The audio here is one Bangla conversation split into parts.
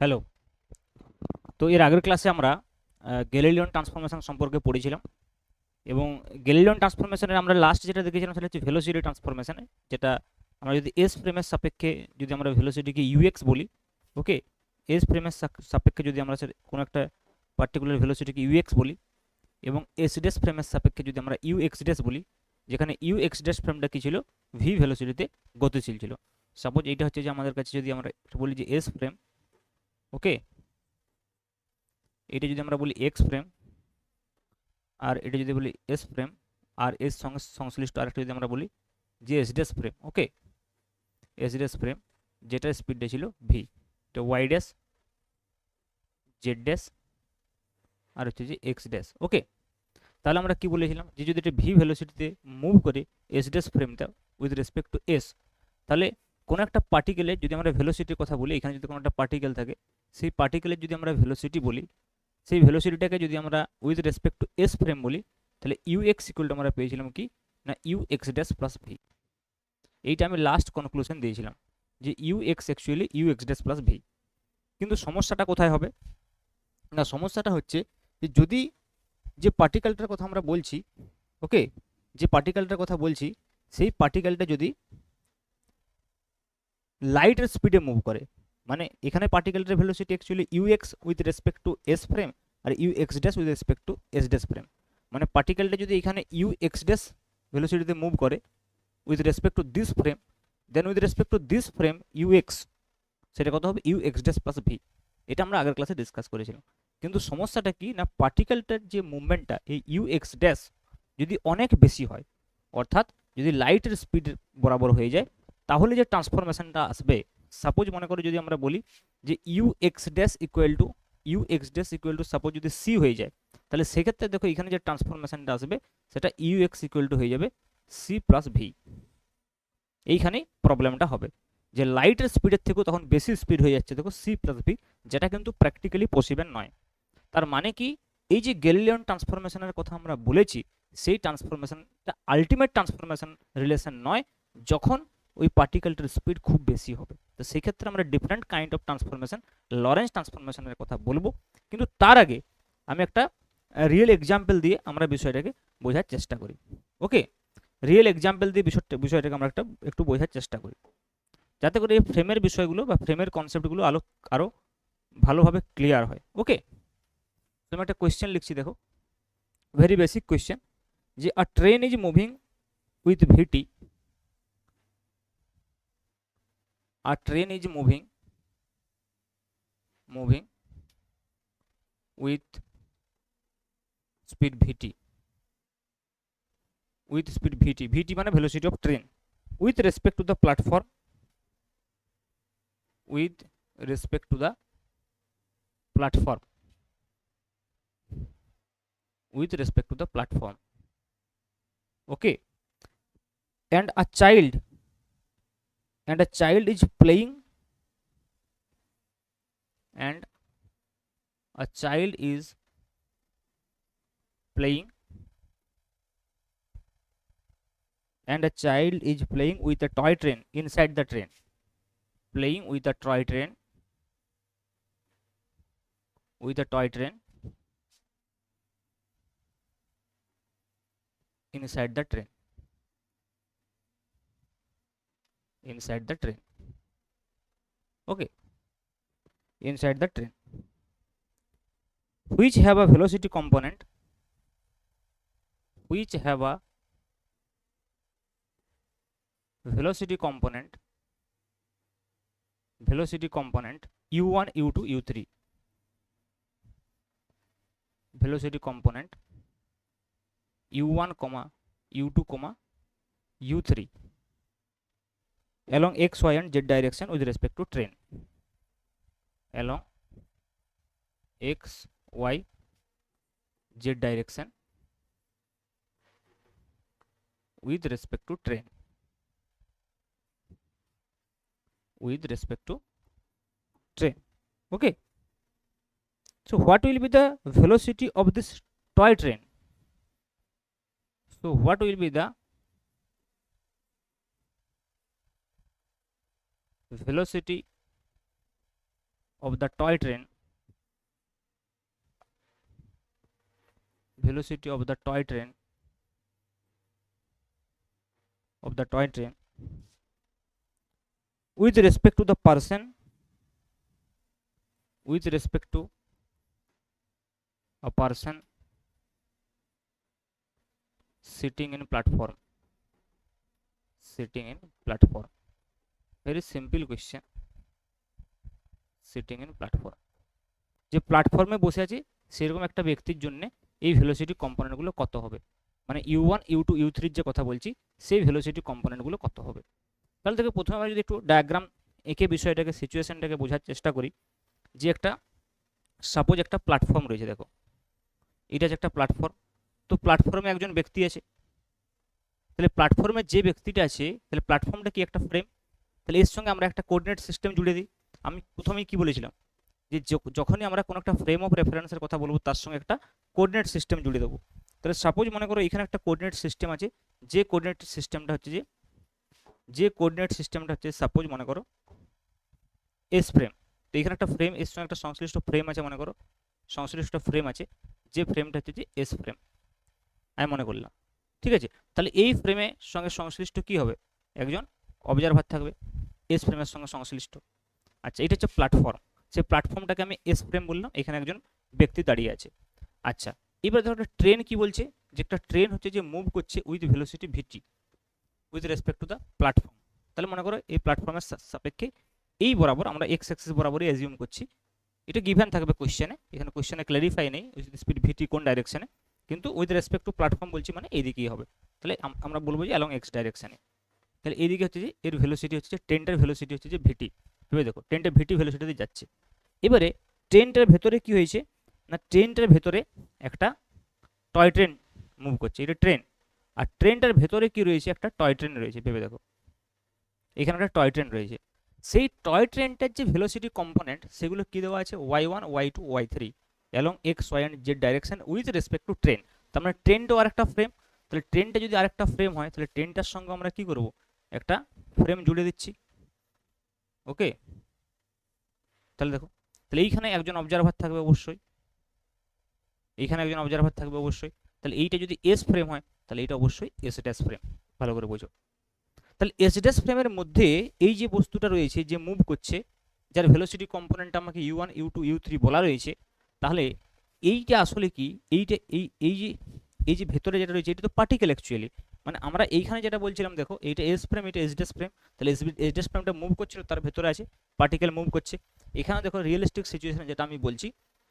হ্যালো। তো এর আগের ক্লাসে আমরা গ্যালিলিয়ান ট্রান্সফরমেশন সম্পর্কে পড়েছিলাম এবং গ্যালিলিয়ান ট্রান্সফরমেশনের আমরা লাস্ট যেটা দেখেছিলাম সেটা হচ্ছে ভেলোসিটি ট্রান্সফরমেশনে, যেটা আমরা যদি এস ফ্রেমের সাপেক্ষে যদি আমরা ভেলোসিটিকে ইউএক্স বলি, ওকে, এস ফ্রেমের সাপেক্ষে যদি আমরা কোনো একটা পার্টিকুলার ভেলোসিটিকে ইউএক্স বলি এবং এস ড্যাশ ফ্রেমের সাপেক্ষে যদি আমরা ইউএক্স ড্যাশ বলি, যেখানে ইউএক্স ড্যাশ ফ্রেমটা কী ছিল, ভি ভেলোসিটিতে গতিশীল ছিল। সাপোজ এইটা হচ্ছে যে আমাদের কাছে যদি আমরা বলি যে এস ফ্রেম, ওকে, এটা যদি আমরা বলি এক্স ফ্রেম আর এটা যদি বলি এস ফ্রেম আর এর সঙ্গে সংশ্লিষ্ট আরেকটা যদি আমরা বলি যে এস ড্যাশ ফ্রেম, ওকে, এস ড্যাশ ফ্রেম যেটার স্পিডটা ছিল ভি, তো ওয়াই ড্যাশ, জেড ড্যাশ আর হচ্ছে যে এক্স ড্যাশ, ওকে। তাহলে আমরা কি বলেছিলাম যে যদি এটা ভি ভেলোসিটিতে মুভ করে এস ড্যাশ ফ্রেমটা উইথ রেসপেক্ট টু এস, তাহলে কোনো একটা পার্টিকেলের যদি আমরা ভেলোসিটির কথা বলি, এখানে যদি কোনো একটা পার্টিকেল থাকে, সেই পার্টিকেলের যদি আমরা ভেলোসিটি বলি, সেই ভেলোসিটিটাকে যদি আমরা with respect to S frame বলি, তাহলে ইউ এক্স ইকুয়াল আমরা পেয়েছিলাম কি না U X dash plus V. এইটা আমি লাস্ট কনক্লুশন দিয়েছিলাম যে U X actually U X dash plus V. কিন্তু সমস্যাটা কোথায় হবে না, সমস্যাটা হচ্ছে যে যদি যে পার্টিকেলটার কথা আমরা বলছি, ওকে, যে পার্টিকেলটার কথা বলছি সেই পার্টিকেলটা যদি লাইটের স্পিডে মুভ করে, মানে এখানে পার্টিকেলটার velocity actually U X with respect to S frame আর U X dash with respect to S dash frame, মানে পার্টিকেলটা যদি এখানে ইউ এক্স ড্যাশ ভেলোসিটিতে মুভ করে with respect to this frame, then with respect to this frame U X, সেটা কত হবে U X dash plus V. এটা আমরা আগের ক্লাসে ডিসকাস করেছিলাম। কিন্তু সমস্যাটা কি না, পার্টিকেলটার যে মুভমেন্টটা এই ইউ এক্স ড্যাশ যদি অনেক বেশি হয়, অর্থাৎ যদি লাইটের স্পিড বরাবর হয়ে যায়, তাহলে যে ট্রান্সফরমেশনটা আসবে, সাপোজ মনে করো যদি আমরা বলি যে U X dash equal to suppose যদি সি হয়ে যায়, তাহলে সেক্ষেত্রে দেখো এখানে যে ট্রান্সফরমেশনটা আসবে সেটা ইউ এক্স ইকুয়াল টু হয়ে যাবে সি প্লাস ভি। এইখানেই প্রবলেমটা হবে যে লাইটের স্পিডের থেকেও তখন বেশি স্পিড হয়ে যাচ্ছে দেখো সি প্লাস ভি, যেটা কিন্তু প্র্যাকটিক্যালি পসিবল নয়। তার মানে কি, এই যে গ্যালিলিয়ান ট্রান্সফরমেশনের কথা আমরা বলেছি, সেই ট্রান্সফরমেশনটা আলটিমেট ট্রান্সফরমেশন রিলেশন নয়, যখন ওই পার্টিকেলটার স্পিড খুব বেশি হবে। তো সেই ক্ষেত্রে আমরা different kind of transformation, Lorentz ট্রান্সফরমেশনের কথা বলবো। কিন্তু তার আগে আমি একটা রিয়েল এক্সাম্পল দিয়ে আমরা বিষয়টাকে বোঝার চেষ্টা করি, ওকে। রিয়েল এক্সাম্পল দিয়ে বিষয়টাকে আমরা একটু বোঝার চেষ্টা করি, যাতে করে এই ফ্রেমের বিষয়গুলো বা ফ্রেমের কনসেপ্টগুলো আরও ভালোভাবে ক্লিয়ার হয়, ওকে। তো আমি একটা কোয়েশ্চেন লিখছি, দেখো, ভেরি বেসিক কোয়েশ্চেন, যে a train is moving with VT, a train is moving with speed VT, with speed VT, VT মানে velocity of train, with respect to the platform, with respect to the platform, with respect to the platform, okay, and a child is playing, and a child is playing and a child is playing with a toy train inside the train, playing with a toy train, with a toy train inside the train, inside the train, okay, inside the train, which have a velocity component, which have a velocity component, velocity component u1 u2 u3, velocity component u1 u2 u3 along x y and z direction with respect to train, along x y z direction with respect to train, with respect to train, okay. So what will be the velocity of this toy train? So what will be the velocity of the toy train, velocity of the toy train with respect to the person, with respect to a person sitting in platform, sitting in platform. Very simple question. Sitting in platform, যে প্ল্যাটফর্মে বসে আছে সেরকম একটা ব্যক্তির জন্য এই ভেলোসিটি কম্পোনেন্টগুলো কত হবে, মানে U1 U2 U3 যে কথা বলছি সেই ভেলোসিটি কম্পোনেন্টগুলো কত হবে। তাহলে থেকে প্রথমে আমরা যদি একটু ডায়াগ্রাম এঁকে বিষয়টাকে সিচুয়েশনটাকে বোঝার চেষ্টা করি, যে একটা সাপোজ একটা প্ল্যাটফর্ম রয়েছে, দেখো এটা হচ্ছে একটা প্ল্যাটফর্ম। তো প্ল্যাটফর্মে একজন ব্যক্তি আছে, তাহলে প্ল্যাটফর্মে যে ব্যক্তিটা আছে তাহলে প্ল্যাটফর্মটা কি একটা ফ্রেম, তাহলে এর সঙ্গে আমরা একটা কোঅর্ডিনেট সিস্টেম জুড়ে দিই। আমি প্রথমেই কি বলেছিলাম যে যখনই আমরা কোনো একটা ফ্রেম অফ রেফারেন্সের কথা বলবো তার সঙ্গে একটা কোঅর্ডিনেট সিস্টেম জুড়ে দেবো। তাহলে সাপোজ মনে করো এখানে একটা কোঅর্ডিনেট সিস্টেম আছে, যে কোঅর্ডিনেট সিস্টেমটা হচ্ছে সাপোজ মনে করো এস ফ্রেম। তো এখানে একটা ফ্রেম, এর সঙ্গে একটা সংশ্লিষ্ট ফ্রেম আছে, মনে করো সংশ্লিষ্ট ফ্রেম আছে, যে ফ্রেমটা হচ্ছে যে এস ফ্রেম আমি মনে করলাম, ঠিক আছে। তাহলে এই ফ্রেমের সঙ্গে সংশ্লিষ্ট কি হবে, একজন অবজারভার থাকবে এস ফ্রেমের সঙ্গে সংশ্লিষ্ট। আচ্ছা, এটা হচ্ছে প্ল্যাটফর্ম, সেই প্ল্যাটফর্মটাকে আমি এস ফ্রেম বললাম, এখানে একজন ব্যক্তি দাঁড়িয়ে আছে। আচ্ছা, এবার ধরো একটা ট্রেন কি বলছে, যে একটা ট্রেন হচ্ছে যে মুভ করছে with velocity VT with respect to the platform. তাহলে মনে করো এই প্ল্যাটফর্মের সাপেক্ষে এই বরাবর আমরা এক্স অ্যাক্সিস বরাবরই অ্যাজিউম করছি, এটা গিভেন থাকবে কোশ্চেনে, এখানে কোশ্চেনে ক্ল্যারিফাই নেই উইথ স্পিড ভিটি কোন ডাইরেকশনে, কিন্তু উইথ রেসপেক্ট টু প্ল্যাটফর্ম বলছি মানে এইদিকেই হবে। তাহলে আমরা বলবো যে অ্যালং এক্স ডাইরেকশনে। তাহলে এইদিকে হচ্ছে যে এর ভেলোসিটি হচ্ছে যে ট্রেনটার ভেলোসিটি হচ্ছে যে ভিটি, ভেবে দেখো ট্রেনটা ভিটি ভেলোসিটিতে যাচ্ছে। এবারে ট্রেনটার ভেতরে কি হয়েছে না, ট্রেনটার ভেতরে একটা টয় ট্রেন মুভ করছে, এটা ট্রেন, আর ট্রেনটার ভেতরে কি রয়েছে, একটা টয় ট্রেন রয়েছে, ভেবে দেখো এখানে একটা টয় ট্রেন রয়েছে। সেই টয় ট্রেনটার যে ভেলোসিটি কম্পোনেন্ট সেগুলো কি দেওয়া আছে, y1 y2 y3 along X Y and Z direction with respect to train. তার মানে ট্রেনটাও আরেকটা ফ্রেম, তাহলে ট্রেনটা যদি আরেকটা ফ্রেম হয় তাহলে ট্রেনটার সঙ্গে আমরা কি করব, একটা ফ্রেম জুড়ে দিচ্ছি। ওকে, তাহলে দেখো, তাহলে এইখানে একজন অবজারভার থাকবে অবশ্যই, এইখানে একজন অবজারভার থাকবে অবশ্যই। তাহলে এইটা যদি এস ফ্রেম হয় তাহলে এটা অবশ্যই এস ড্যাশ ফ্রেম, ভালো করে বোঝো। তাহলে এস ড্যাশ ফ্রেমের মধ্যে এই যে বস্তুটা রয়েছে যে মুভ করছে, যার ভেলোসিটি কম্পোনেন্ট আমাকে U1 U2 U3 বলা রয়েছে, তাহলে এইটা আসলে কি, এইটা এই যে ভেতরে যেটা রয়েছে এটা তো পার্টিকেল অ্যাকচুয়ালি, মানে আমরা এইখানে যেটা বলছিলাম দেখো এইটা এস ফ্রেম, এটা এস ড্যাশ ফ্রেম, তাহলে এস ড্যাশ ফ্রেমটা মুভ করছিল তার ভেতরে আছে পার্টিকেল মুভ করছে। এখানে দেখো রিয়েলিস্টিক সিচুয়েশন যেটা আমি বলছি,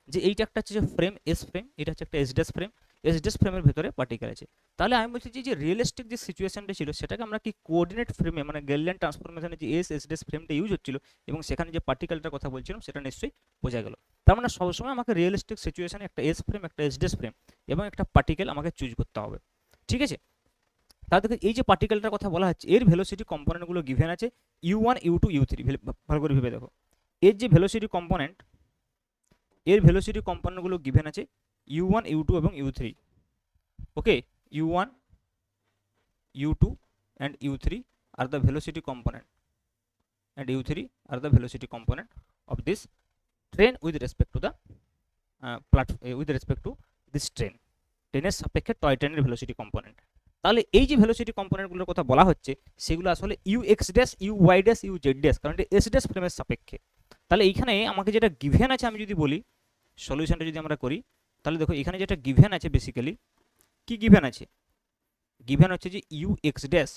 যে এইটা একটা হচ্ছে যে ফ্রেম এস ফ্রেম, এটা হচ্ছে একটা S dash frame, S dash ফ্রেমের ভেতরে পার্টিকেল আছে। তাহলে আমি বলছি যে রিয়েলিস্টিক যে সিচুয়েশনটা ছিল সেটাকে আমরা কি কোঅর্ডিনেট ফ্রেমে, মানে গেলিলিয়ান ট্রান্সফরমেশনে যে এস ড্যাশ ফ্রেমটা ইউজ হচ্ছিল এবং সেখানে যে পার্টিকেলটার কথা বলছিলাম সেটা নিশ্চয়ই বোঝা গেল। তার মানে সবসময় আমাকে রিয়েলিস্টিক সিচুয়েশনে একটা এস ফ্রেম, একটা এস ড্যাশ ফ্রেম এবং একটা পার্টিকেল আমাকে চুজ করতে হবে, ঠিক আছে। তাহলে দেখো এই যে পার্টিকেলটার কথা বলা হচ্ছে এর ভেলোসিটি কম্পোনেন্টগুলো গিভেন আছে U1 U2 U3, ভালো করে ভেবে দেখো এর যে ভেলোসিটি কম্পোনেন্ট, এর ভেলোসিটি কম্পোনেন্টগুলো গিভেন আছে U1 U2 এবং U3। Okay, U1 U2 and U3 are the velocity component and U3 are the velocity component of this train with respect to the with respect to this train, ট্রেনের সাপেক্ষে টয় ট্রেনের ভেলোসিটি কম্পোনেন্ট। তাহলে এই যে ভেলোসিটি কম্পোনেন্টগুলোর কথা বলা হচ্ছে সেগুলো আসলে U X dash U Y dash U Z dash, কারণ এটা এস ড্যাশ ফ্রেমের সাপেক্ষে। তাহলে এইখানে আমাকে যেটা গিভেন আছে আমি যদি বলি সলিউশনটা যদি আমরা করি, তাহলে দেখো এখানে যেটা গিভেন আছে বেসিক্যালি কি গিভেন আছে, গিভেন হচ্ছে যে U X dash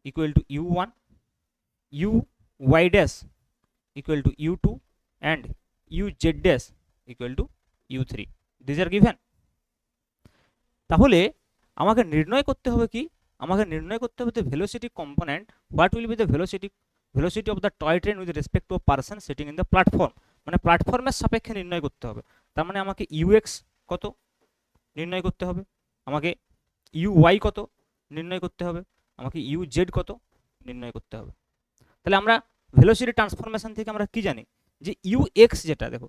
equal to U1, U Y dash equal to U2 and U Z dash equal to U3, this are given. তাহলে আমাকে নির্ণয় করতে হবে কি, আমাকে নির্ণয় করতে হবে the velocity component, what will be the velocity of the toy train with respect to a person sitting in the platform, মানে প্ল্যাটফর্মের সাপেক্ষে নির্ণয় করতে হবে। তার মানে আমাকে ইউএক্স কত নির্ণয় করতে হবে, আমাকে ইউ ওয়াই কত নির্ণয় করতে হবে, আমাকে ইউ জেড কত নির্ণয় করতে হবে। তাহলে আমরা ভেলোসিটি ট্রান্সফরমেশন থেকে আমরা কি জানি যে ইউ এক্স, যেটা দেখো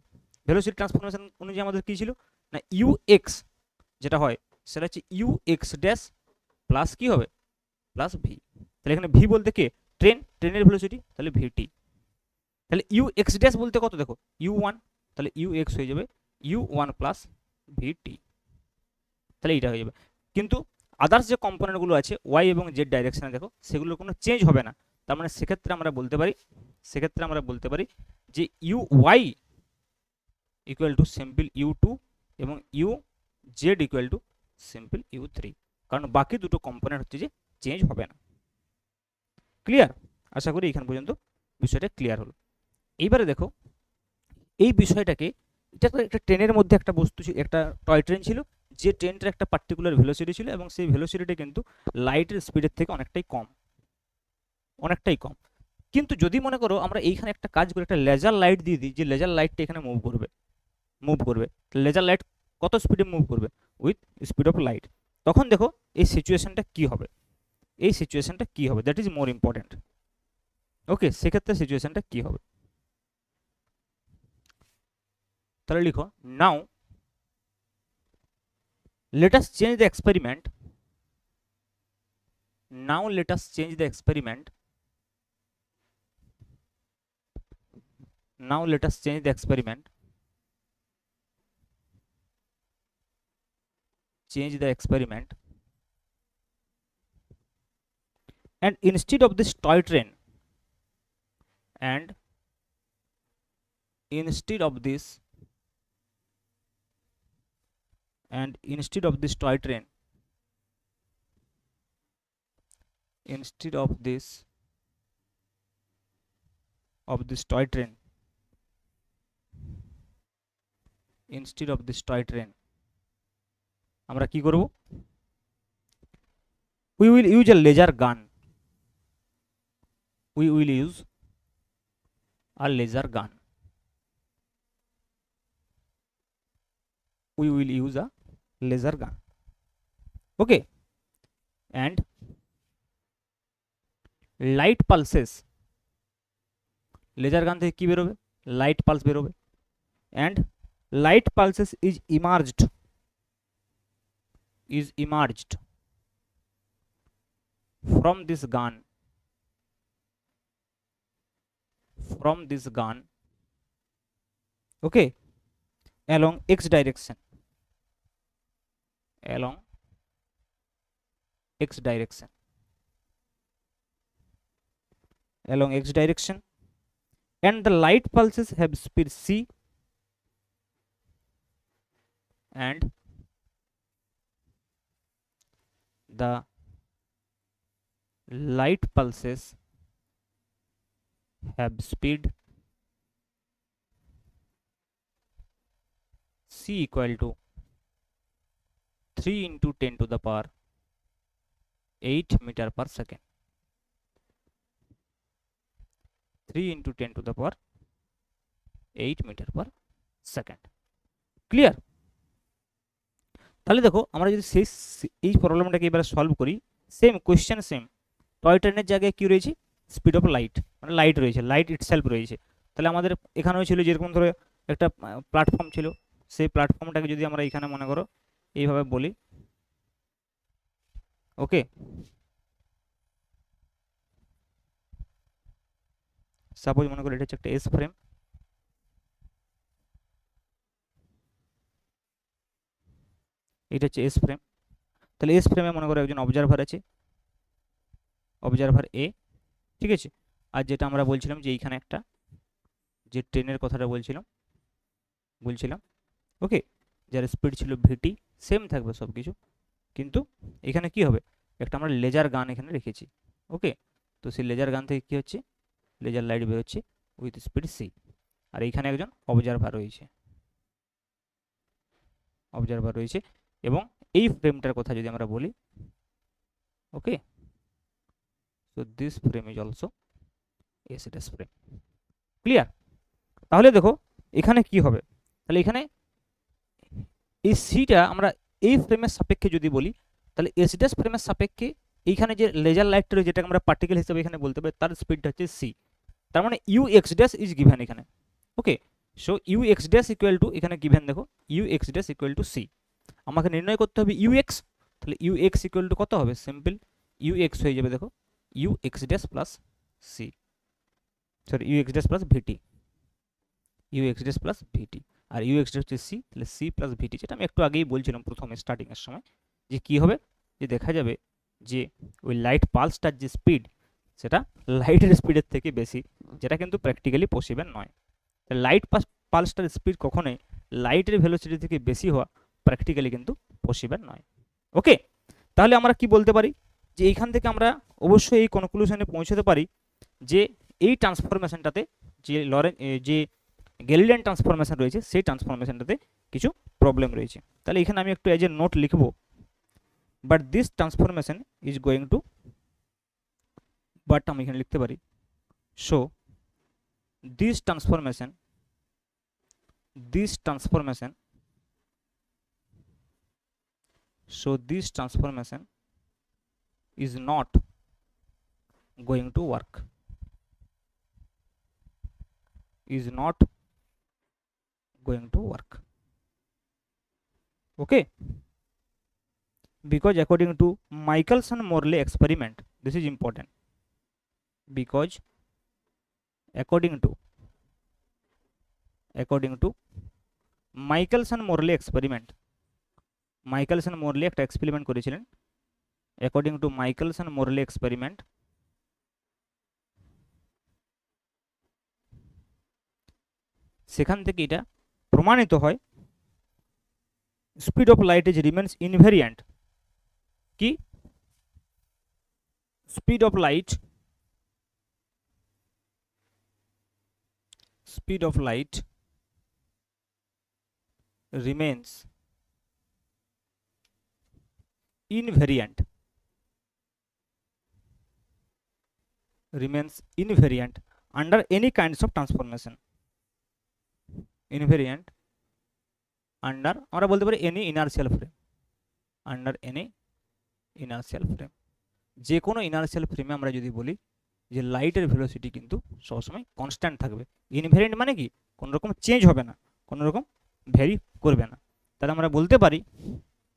ভেলোসিটি ট্রান্সফরমেশন অনুযায়ী আমাদের কি ছিল না ইউ এক্স যেটা হয় সেটা হচ্ছে ইউ এক্স ড্যাশ প্লাস কি হবে প্লাস ভি। তাহলে এখানে ভি বলতে কে, ট্রেনের ভেলোসিটি, তাহলে ভিটি। তাহলে ইউ এক্স ড্যাশ বলতে কত দেখো ইউ ওয়ান, তাহলে ইউ এক্স হয়ে যাবে ইউ ওয়ান প্লাস ভিটি, তাহলে এইটা হয়ে যাবে। কিন্তু আদার্স যে কম্পোনেন্টগুলো আছে ওয়াই এবং জেড ডাইরেকশনে দেখো সেগুলোর কোনো চেঞ্জ হবে না। তার মানে সেক্ষেত্রে আমরা বলতে পারি যে U Y equal to simple U two এবং U Z equal to simple U three, কারণ বাকি দুটো কম্পোনেন্ট হচ্ছে যে চেঞ্জ হবে না। ক্লিয়ার? আশা করি এখান পর্যন্ত বিষয়টা ক্লিয়ার হলো। এইবারে দেখো এই বিষয়টাকে, এটা তো একটা ট্রেনের মধ্যে একটা বস্তু ছিল, একটা টয় ট্রেন ছিল, যে ট্রেনটার একটা পার্টিকুলার ভেলোসিটি ছিল এবং সেই ভেলোসিটিটা কিন্তু লাইটের স্পিডের থেকে অনেকটাই কম। কিন্তু যদি মনে করো আমরা এইখানে একটা কাজ করে একটা লেজার লাইট দিয়ে দিই, যে লেজার লাইটটা এখানে মুভ করবে, লেজার লাইট কত স্পিডে মুভ করবে? With speed of light. তখন দেখো এই সিচুয়েশনটা কি হবে, দ্যাট ইজ মোর ইম্পর্টেন্ট। ওকে, সেক্ষেত্রে সিচুয়েশনটা কি হবে? তাহলে লিখো নাও let us change the experiment. Now let us change the experiment. Now let us change the experiment. Change the experiment. And instead of this toy train, and instead of this toy train, instead of this toy train, instead of this toy train আমরা কি করব? we will use a laser gun. We will use a laser gun. We will use a laser gun. Okay, and light pulses, laser gun থেকে কি বেরোবে? লাইট পালস বেরোবে। and light pulses is emerged from this gun, okay, along x direction, and the light pulses have speed c, and the light pulses have speed c equal to 3 into 10 to the power 8 meter per second. 3 into 10 to the power 8 meter per second. Clear? তাহলে দেখো আমরা যদি এই প্রবলেমটাকে এবারে সলভ করি, সেম কোয়েশ্চেন সেম, টয় ট্রেনের জায়গায় কি রয়েছে? স্পিড অফ লাইট, মানে লাইট রয়েছে, লাইট ইটসেলফ রয়েছে। তাহলে আমাদের এখানেও ছিল যেরকম ধরো একটা প্ল্যাটফর্ম ছিল, সেই প্ল্যাটফর্মটাকে যদি আমরা এখানে মনে করো এইভাবে বলি, ওকে, সাপোজ মনে করো এটা হচ্ছে একটা এস ফ্রেম, এটা হচ্ছে এস ফ্রেম। তাহলে এস ফ্রেমে মনে করো একজন অবজারভার আছে, অবজারভার এ, ঠিক আছে। আর যেটা আমরা বলছিলাম যে এইখানে একটা যে ট্রেনের কথাটা বলছিলাম, ওকে, যার স্পিড ছিল ভিটি, সেম থাকবে সব কিছু, কিন্তু এখানে কি হবে? একটা আমরা লেজার গান এখানে রেখেছি, ওকে। তো সেই লেজার গান থেকে কি হচ্ছে? লেজার লাইট বেরোচ্ছে উইথ স্পিড সি, আর এইখানে একজন অবজারভার রয়েছে, এবং এই ফ্রেমটার কথা যদি আমরা বলি, okay, so this frame is also S dash frame. Clear? তাহলে দেখো এখানে কি হবে? তাহলে এখানে এই সিটা আমরা এই ফ্রেমের সাপেক্ষে যদি বলি, তাহলে এস ড্যাশ ফ্রেমের সাপেক্ষে এইখানে যে লেজার লাইটটা রয়েছে, যেটাকে আমরা পার্টিকেল হিসেবে এখানে বলতে পারি, তার স্পিডটা হচ্ছে সি। তার মানে U X dash is given এখানে, okay. So U X dash equal to, এখানে গিভেন দেখো U X dash equal to C. আমাকে নির্ণয় করতে হবে ইউ এক্স, তাহলে ইউ এক্স ইকুয়াল টু কত হবে? সিম্পল ইউ এক্স হয়ে যাবে দেখো U X dash plus C, sorry UX dash plus VT, UX dash plus VT, আর ইউএক্স ড্যাশ হচ্ছে সি, তাহলে সি প্লাস ভিটি, যেটা আমি একটু আগেই বলছিলাম প্রথমে স্টার্টিংয়ের সময়, যে কি হবে, যে দেখা যাবে যে ওই লাইট পালসটার যে স্পিড সেটা লাইটের স্পিডের থেকে বেশি, যেটা কিন্তু প্র্যাকটিক্যালি পসিবল নয়। লাইট পালসটার স্পিড কখনোই লাইটের ভেলোসিটি থেকে বেশি হওয়া প্র্যাকটিক্যালি কিন্তু পসিবল নয়। ওকে, তাহলে আমরা কি বলতে পারি, যে এইখান থেকে আমরা অবশ্যই এই কনক্লুশনে পৌঁছতে পারি যে এই ট্রান্সফরমেশনটাতে যে গ্যালিলিয়ান ট্রান্সফরমেশন রয়েছে সেই ট্রান্সফরমেশনটাতে কিছু প্রবলেম রয়েছে। তাহলে এখানে আমি একটু এজ এ নোট লিখব, but this transformation is going to, but আমি এখানে লিখতে পারি so this transformation so this transformation is not going to work, is not going to work. Okay, because according to Michelson-Morley experiment, this is important, because according to Michelson-Morley experiment, Michelson-Morley একটা এক্সপেরিমেন্ট করেছিলেন, অ্যাকর্ডিং টু Michelson-Morley experiment সেখান থেকে এটা প্রমাণিত হয় speed of light is remains invariant, কি speed of light remains invariant under any kinds of transformation, invariant under আমরা বলতে পারি any inertial frame, under any inertial frame, যে কোনো ইনার্শিয়াল ফ্রেমে আমরা যদি বলি যে লাইটের ভেলোসিটি কিন্তু সবসময় কনস্ট্যান্ট থাকবে। ইনভ্যারিয়েন্ট মানে কি, কোনো রকম চেঞ্জ হবে না, কোনো রকম ভ্যারি করবে না। তাহলে আমরা বলতে পারি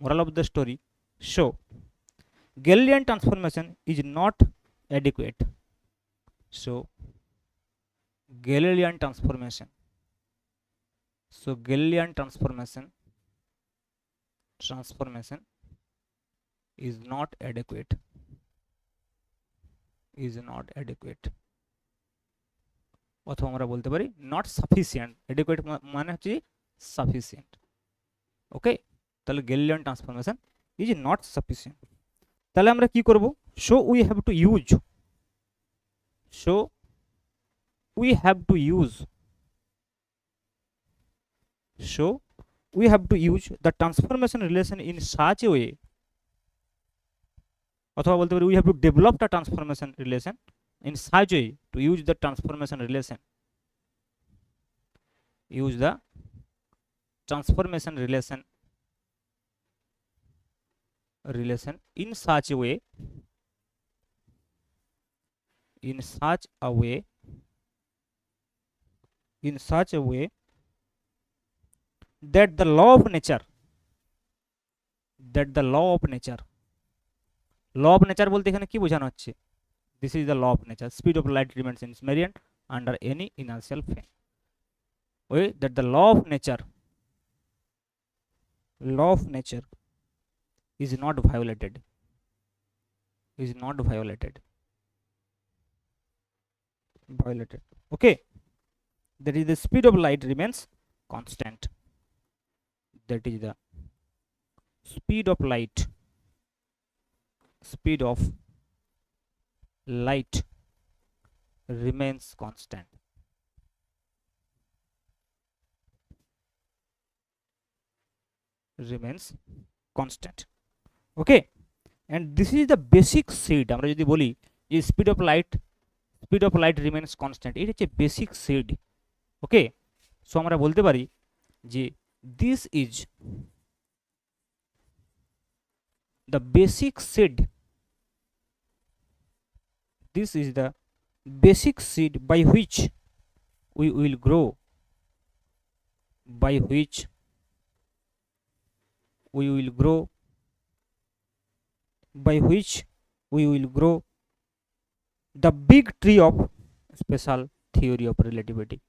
moral of the story, so Galilean transformation is not adequate, so Galilean transformation is not adequate, অথবা আমরা বলতে পারি নট সাফিসিয়েন্ট, অ্যাডিকুয়েট মানে হচ্ছে সাফিসিয়েন্ট। ওকে, তাহলে Galilean transformation is not sufficient. তাহলে আমরা কি করব, so we have to use the transformation relation in such a way, অথবা বলতে পারি we have to develop the transformation relation in such a way to use the transformation relation in such a way that the law of nature বলতে এখানে কি বোঝানো হচ্ছে, this is the law of nature, speed of light remains invariant under any inertial frame, way that the law of nature is not violated, okay, that is the speed of light remains constant, that is the speed of light remains constant, okay, and this is the basic seed, আমরা যদি বলি যে speed of light remains constant, এটা হচ্ছে বেসিক seed, ওকে। সো আমরা বলতে পারি যে this is the basic seed by which we will grow, the big tree of special theory of relativity.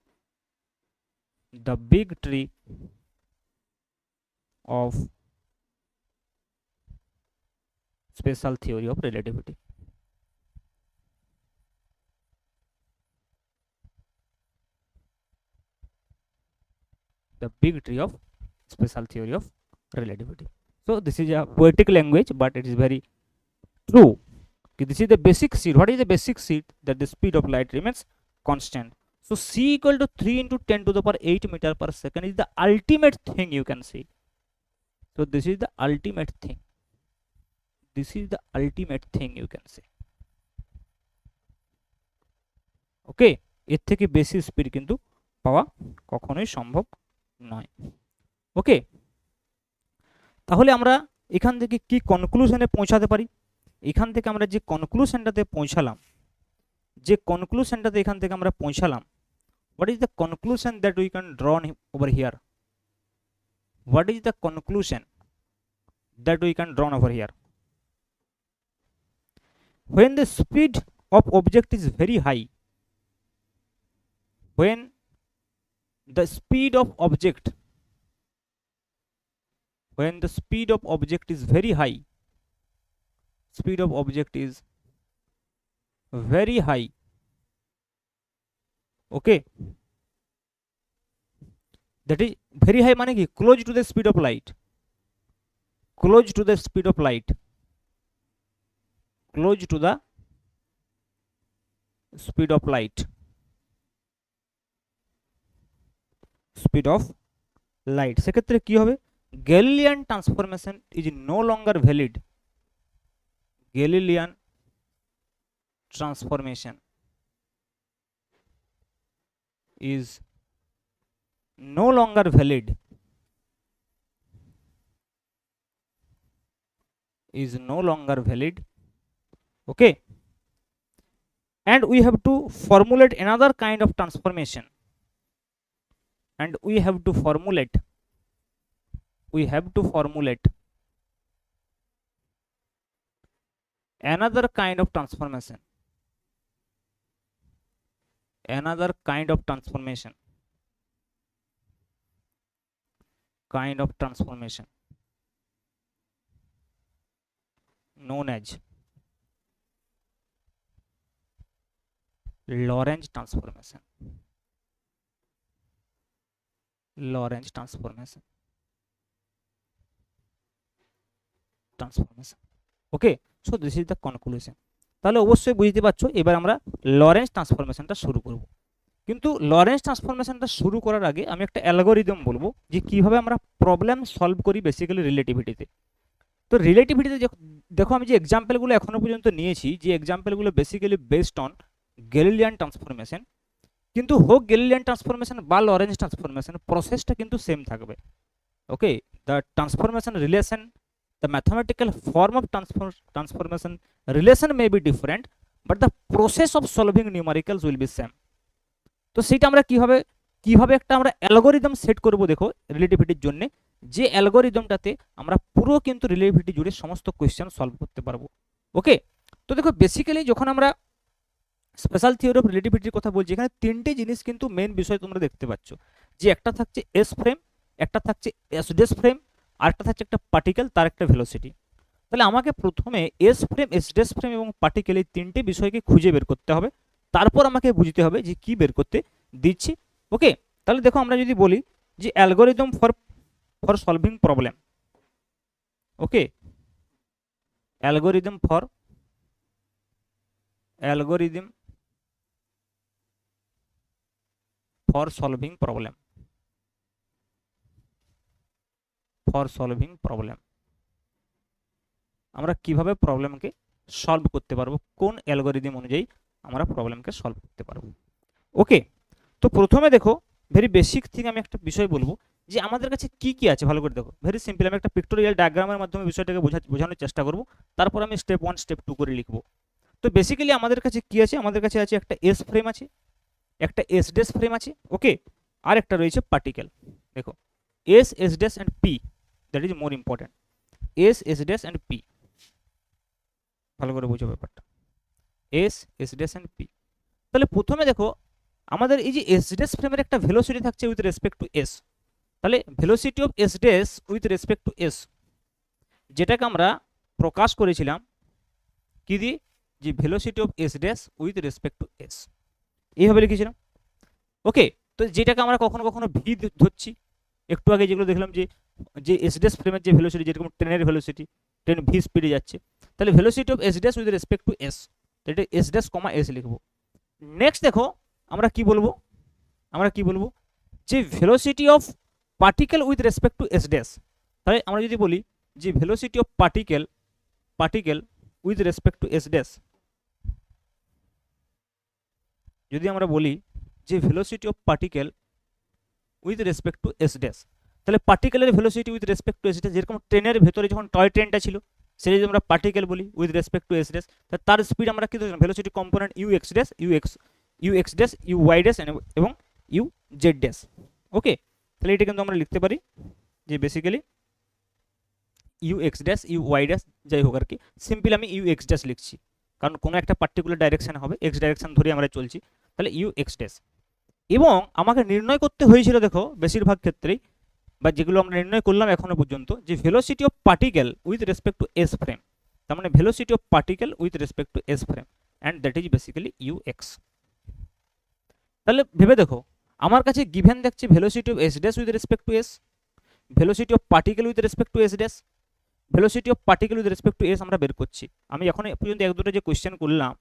The big tree of special theory of relativity. The big tree of special theory of relativity. So this is a poetic language, but it is very true. Okay, this is the basic seed. What is the basic seed? That the speed of light remains constant. So c equal to 3 into 10 to the power 8 meter per second is the ultimate thing you can see. So this is the ultimate thing. This is the ultimate thing you can say. ওকে, এর থেকে বেশি স্পিড কিন্তু পাওয়া কখনোই সম্ভব নয়। ওকে, তাহলে আমরা এখান থেকে কি কনক্লুশনে পৌঁছাতে পারি? এখান থেকে আমরা যে কনক্লুশনটাতে পৌঁছালাম, এখান থেকে আমরা পৌঁছালাম, what is the conclusion that we can draw over here? What is the conclusion that we can draw over here? When the speed of object is very high, when the speed of object is very high, okay, that is very high মানে কি close to the speed of light, close to the speed of light, close to the speed of light, speed of light, সেক্ষেত্রে কি হবে? Galilean transformation is no longer valid. Galilean transformation is no longer valid, is no longer valid. Okay, and we have to formulate another kind of transformation, and we have to formulate another kind of transformation, known as Lorentz transformation. Okay, so this is the conclusion. তাহলে অবশ্যই বুঝতে পারছো, এবার আমরা লরেন্স ট্রান্সফরমেশনটা শুরু করব। কিন্তু লরেন্স ট্রান্সফরমেশনটা শুরু করার আগে আমি একটা অ্যালগরিদম বলবো যে কিভাবে আমরা প্রবলেম সলভ করি বেসিক্যালি রিলেটিভিটিতে। তো রিলেটিভিটিতে দেখো আমি যে এক্সাম্পলগুলো এখনো পর্যন্ত নিয়েছি, যে এক্সাম্পলগুলো basically based on Galilean transformation, কিন্তু হোক গ্যালিলিয়ান ট্রান্সফরমেশন বা লরেন্স ট্রান্সফরমেশন, প্রসেসটা কিন্তু সেম থাকবে। Okay, the transformation relation, the mathematical form of transformation relation may be different, but the process of solving numericals will be same. তো সেটা আমরা কিভাবে একটা আমরা অ্যালগরিদম সেট করব দেখো রিলেটিভিটির জন্য, যে অ্যালগরিদমটাতে আমরা পুরো কিন্তু রিলেটিভিটি জুড়ে সমস্ত কোয়েশ্চেন সলভ করতে পারবো। ওকে, তো দেখো বেসিক্যালি যখন আমরা স্পেশাল থিওরি অফ রিলেটিভিটির কথা বলছি, এখানে তিনটে জিনিস কিন্তু মেন বিষয় তোমরা দেখতে পাচ্ছ, যে একটা থাকছে এস ফ্রেম, একটা থাকছে এস ডেস ফ্রেম, আরেকটা থাকছে একটা পার্টিকেল, তার একটা ভেলোসিটি। তাহলে আমাকে প্রথমে এস ফ্রেম, এস ডেস ফ্রেম এবং পার্টিকেল এই তিনটে বিষয়কে খুঁজে বের করতে হবে, তারপর আমাকে বুঝতে হবে যে কি বের করতে দিচ্ছি। ওকে, তাহলে দেখো আমরা যদি বলি যে algorithm for solving problem, okay, algorithm for solving problem, আমরা কিভাবে প্রবলেমকে সলভ করতে পারবো, কোন অ্যালগরিদম অনুযায়ী আমরা প্রবলেমকে সলভ করতে পারবো। ওকে, তো প্রথমে দেখো ভেরি বেসিক থিং আমি একটা বিষয় বলবো যে আমাদের কাছে কি কি আছে ভালো করে দেখো। ভেরি সিম্পল, আমি একটা পিক্টোরিয়াল ডায়াগ্রামের মাধ্যমে বিষয়টাকে বোঝানোর চেষ্টা করব, তারপর আমি স্টেপ 1 স্টেপ 2 করে লিখবো। তো বেসিক্যালি আমাদের কাছে কি আছে? আমাদের কাছে আছে একটা এস ফ্রেম আছে, একটা এস ডেস ফ্রেম আছে, ওকে, আর একটা রয়েছে পার্টিকেল। দেখো S, S dash and P, that is more important. S, S dash and P, ভালো করে বুঝো ব্যাপারটা, S, S dash and P. তাহলে প্রথমে দেখো আমাদের এই যে এস ড্যাশ ফ্রেমের একটা ভেলোসিটি থাকছে উইথ রেসপেক্ট টু এস, তাহলে velocity of S dash with respect to S, যেটাকে আমরা প্রকাশ করেছিলাম কি দিয়ে, যে velocity of S dash with respect to S, এইভাবে লিখেছিলাম। ওকে, তো যেটাকে আমরা কখনো কখনো ভি ধরছি, একটু আগে যেগুলো দেখলাম যে যে এস ড্যাশ ফ্রেমের যে ভেলোসিটি, যেরকম ট্রেনের ভেলোসিটি, ট্রেন ভি স্পিডে যাচ্ছে, তাহলে velocity of S dash with respect to S, এটা এস ড্যাশ কমা এস লিখবো। নেক্সট দেখো আমরা কি বলবো, যে velocity of particle with respect to S dash, তাহলে আমরা যদি বলি যে velocity of particle with respect to S dash, যদি আমরা বলি যে velocity of particle with respect to S dash, তাহলে পার্টিকেলের velocity with respect to S dash, যেরকম ট্রেনের ভেতরে যখন টয় ট্রেনটা ছিল সেটা যদি আমরা পার্টিকেল বলি with respect to S dash, তার স্পিড আমরা কি ধরলাম, velocity component U X dash, U X dash, U Y dash এবং ইউ জেড ড্যাশ। ওকে, তাহলে এটা কিন্তু আমরা লিখতে পারি যে basically U X dash, U Y dash, যাই হোক আর কি, সিম্পল আমি ইউ এক্স ড্যাশ লিখছি, কারণ কোনো একটা পার্টিকুলার ডাইরেকশন হবে, এক্স ডাইরেকশন ধরে আমরা চলছি, তাহলে ইউ এক্স ড্যাশ। এবং আমাকে নির্ণয় করতে হয়েছিল, দেখো বেশিরভাগ ক্ষেত্রেই বা যেগুলো আমরা নির্ণয় করলাম এখনো পর্যন্ত, যে velocity of particle with respect to S frame, তার মানে velocity of particle with respect to S frame, and that is basically U X. তাহলে ভেবে দেখো, আমার কাছে গিভেন দেখছে velocity of S dash with respect to S, velocity of particle with respect to S dash, velocity of particle with respect to S আমরা বের করছি। আমি এখন পর্যন্ত এক দুটো যে কোয়েশ্চেন করলাম,